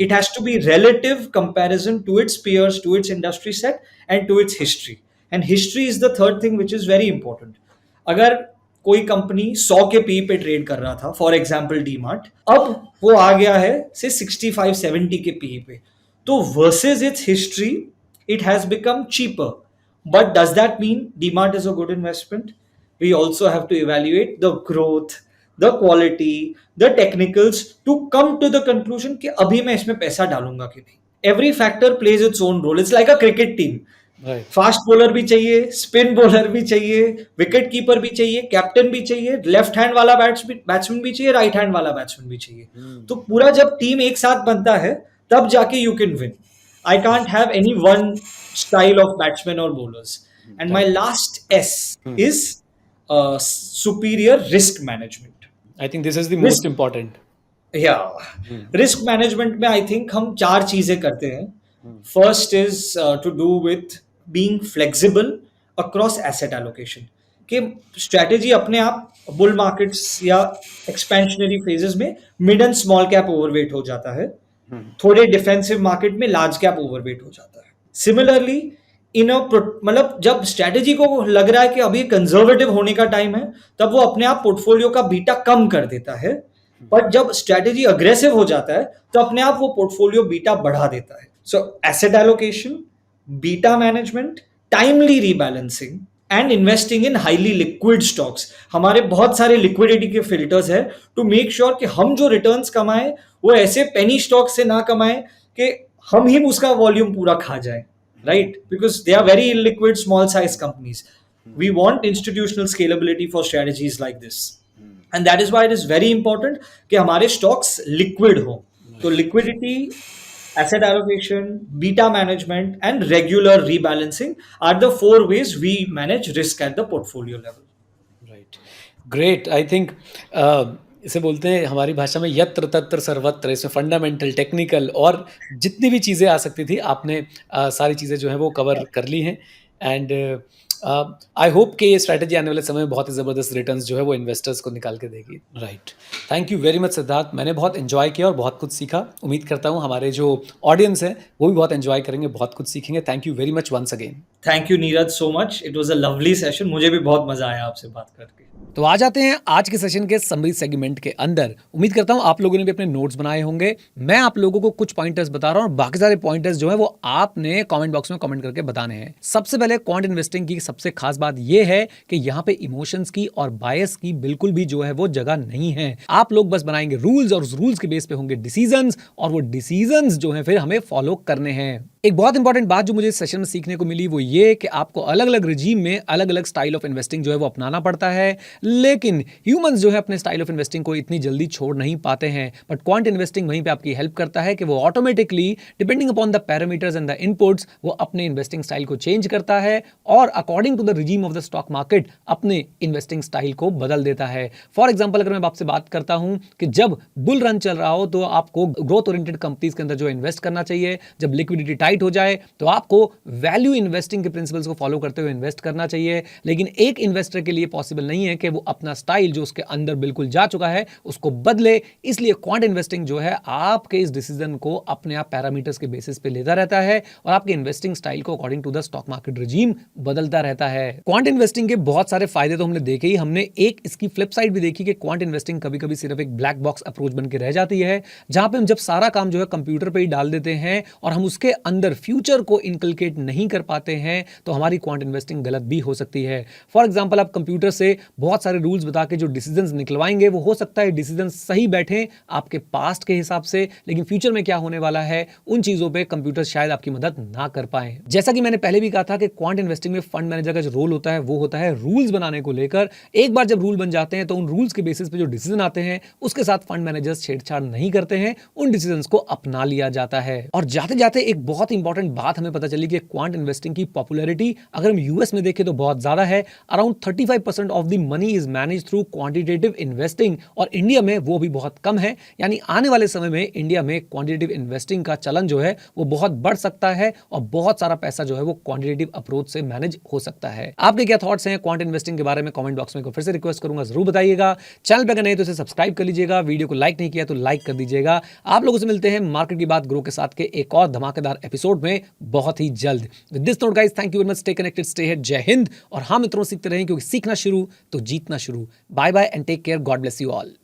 It has to be relative comparison to its peers, to its industry set and to its history. And history is the third thing which is very important. अगर कोई कंपनी 100 के पी पे ट्रेड कर रहा था, फॉर एग्जाम्पल डीमार्ट, अब वो आ गया है से 65-70 के पी पे, तो versus it's history it has become cheaper. But does that mean DMart is a good investment? We also have to evaluate the growth, the quality, the technicals to come to the conclusion कि अभी मैं इसमें पैसा डालूंगा कि नहीं। Every factor plays its own role. It's like a cricket team. Right. Fast bowler भी चाहिए, स्पिन बॉलर भी चाहिए, विकेट कीपर भी चाहिए, कैप्टन भी चाहिए, लेफ्ट हैंड वाला बैट्समैन भी चाहिए, राइट हैंड वाला बैट्समैन भी चाहिए। तो पूरा जब टीम एक साथ बनता है तब जाके you can win. I can't have any one style of batsmen or bowlers. And my last S is superior risk management. I think this is the Risk- most important. या रिस्क मैनेजमेंट में I think हम 4 चीजें करते हैं. First is to do with being flexible across asset allocation. कि strategy अपने आप bull markets या एक्सपेंशनरी फेजेस में mid and small cap overweight हो जाता है, थोड़े डिफेंसिव मार्केट में लार्ज कैप ओवरवेट हो जाता है. सिमिलरली इन मतलब जब स्ट्रेटेजी को लग रहा है कि अभी कंजर्वेटिव होने का टाइम है, तब वो अपने आप पोर्टफोलियो का बीटा कम कर देता है. बट जब स्ट्रेटेजी अग्रेसिव हो जाता है तो अपने आप वो पोर्टफोलियो बीटा बढ़ा देता है. So asset allocation, beta management, timely rebalancing and investing in highly liquid stocks. हमारे बहुत सारे लिक्विडिटी के फिल्टर्स है टू मेक श्योर कि हम जो रिटर्न्स कमाएं वो ऐसे पेनी स्टॉक से ना कमाएं कि हम ही उसका वॉल्यूम पूरा खा जाए, right? Because they are very illiquid small size companies. We want institutional scalability for strategies like this. And that is why it is very important कि हमारे stocks liquid हो. तो liquidity, asset allocation, beta management and regular rebalancing are the 4 ways we manage risk at the portfolio level. Right. Great. I think इसे बोलते हैं हमारी भाषा में यत्र तत्र सर्वत्र. इसमें फंडामेंटल, टेक्निकल और जितनी भी चीज़ें आ सकती थी आपने सारी चीज़ें जो है वो कवर कर ली हैं. एंड आई होप कि ये स्ट्रैटेजी आने वाले समय में बहुत ही ज़बरदस्त रिटर्न्स जो है वो इन्वेस्टर्स को निकाल के देगी. Right. Thank you very much Siddharth. मैंने बहुत एंजॉय किया और बहुत कुछ सीखा. उम्मीद करता हूँ हमारे जो ऑडियंस है वो भी बहुत एंजॉय करेंगे, बहुत कुछ सीखेंगे. Thank you very much once again. Thank you Neeraj so much. It was a lovely session. मुझे भी बहुत मजा आया आपसे बात करके. तो आ जाते हैं आज के सेशन के समरी सेगमेंट के अंदर. उम्मीद करता हूं आप लोगों ने भी अपने नोट्स बनाए होंगे. मैं आप लोगों को कुछ पॉइंटर्स बता रहा हूं और बाकी सारे पॉइंटर्स जो है वो आपने कमेंट बॉक्स में कमेंट करके बताने हैं. सबसे पहले क्वांट इन्वेस्टिंग की सबसे खास बात यह है कि यहाँ पे इमोशंस की और बायस की बिल्कुल भी जो है वो जगह नहीं है. आप लोग बस बनाएंगे रूल्स और उस रूल्स के बेस पे होंगे डिसीजंस और वो डिसीजंस जो है फिर हमें फॉलो करने हैं. एक बहुत इंपॉर्टेंट बात जो मुझे इस सेशन में सीखने को मिली वो ये कि आपको अलग अलग रिजीम में अलग अलग स्टाइल ऑफ इन्वेस्टिंग जो है वो अपनाना पड़ता है. लेकिन ह्यूमंस जो है अपने स्टाइल ऑफ इन्वेस्टिंग को इतनी जल्दी छोड़ नहीं पाते हैं. बट क्वांट इन्वेस्टिंग वहीं पे आपकी हेल्प करता है कि वो automatically depending upon the parameters and the inputs वो अपने इन्वेस्टिंग स्टाइल को चेंज करता है और according to the regime of the stock market अपने इन्वेस्टिंग स्टाइल को बदल देता है. फॉर एग्जाम्पल अगर मैं आपसे बात करता हूं कि जब बुल रन चल रहा हो तो आपको ग्रोथ ओरिएंटेड कंपनीज के अंदर जो इन्वेस्ट करना चाहिए. जब लिक्विडिटी टाइट हो जाए तो आपको वैल्यू इन्वेस्टिंग के प्रिंसिपल्स को फॉलो करते हुए इन्वेस्ट करना चाहिए. लेकिन एक इन्वेस्टर के लिए पॉसिबल नहीं है कि वो अपना स्टाइल जो उसके अंदर बिल्कुल जा चुका है उसको बदले. इसलिए क्वांट इन्वेस्टिंग जो है आपके इस डिसीजन को अपने आप पैरामीटर्स के बेसिस पे लेता रहता है और आपके इन्वेस्टिंग स्टाइल को according to the stock market regime बदलता रहता है. क्वांट इन्वेस्टिंग के बहुत सारे फायदे तो हमने देखे ही. हमने एक इसकी फ्लिप साइड भी देखी कि क्वांट इन्वेस्टिंग कभी कभी सिर्फ एक ब्लैक बॉक्स अप्रोच बन के रह जाती है, जहां पे हम जब सारा काम जो है कंप्यूटर पे ही डाल देते हैं और हम उसके अंदर फ्यूचर को इनकलकेट नहीं कर पाते हैं तो हमारी क्वांट इन्वेस्टिंग गलत भी हो सकती है. फॉर एग्जांपल आप कंप्यूटर से बहुत सारे रूल्स बता के जो डिसीजंस निकलवाएंगे वो हो सकता है डिसीजंस सही बैठे आपके पास्ट के हिसाब से, लेकिन फ्यूचर में क्या होने वाला है उन चीजों पे कंप्यूटर शायद आपकी मदद ना कर पाए. जैसा कि मैंने पहले भी कहा था कि क्वांट इन्वेस्टिंग में फंड मैनेजर का जो रोल होता है वो होता है रूल्स बनाने को लेकर. एक बार जब रूल बन जाते हैं तो उन रूल्स के बेसिस पे जो डिसीजन आते हैं उसके साथ फंड मैनेजर्स छेड़छाड़ नहीं करते हैं, उन डिसीजंस को अपना लिया जाता है. और जाते जाते एक बहुत इंपॉर्टेंट बात हमें पता चली कि क्वांट इन्वेस्टिंग की पॉपुलैरिटी अगर हम यूएस में देखें तो बहुत ज्यादा है. Around 35% of the money is manage through quantitative investing और इंडिया में वो भी बहुत कम है. यानी आने वाले समय में इंडिया में क्वांटिटेटिव इन्वेस्टिंग का चलन जो है वो बहुत बढ़ सकता है और बहुत सारा पैसा जो है वो क्वांटिटेटिव अप्रोच से मैनेज हो सकता है. आपके क्या थॉट्स हैं क्वांट इन्वेस्टिंग के बारे में कमेंट बॉक्स में फिर से रिक्वेस्ट करूंगा जरूर बताइएगा. चैनल पर अगर नहीं तो इसे सब्सक्राइब कर लीजिएगा, वीडियो को लाइक नहीं किया तो लाइक कर दीजिएगा. आप लोगों से मिलते हैं मार्केट की बात ग्रो के साथ के एक और धमाकेदार एपिसोड में बहुत ही जल्द. With this note guys, thank you very much. Stay connected, stay here. जय हिंद. और हम मित्रों सीखते रहें क्योंकि सीखना शुरू तो जीतना शुरू. Bye bye and take care. God bless you all.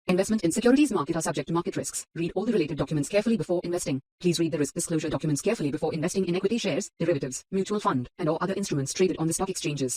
Investment in securities market are subject to market risks. Read all the related documents carefully before investing. Please read the risk disclosure documents carefully before investing in equity shares, derivatives, mutual fund, and or other instruments traded on the stock exchanges.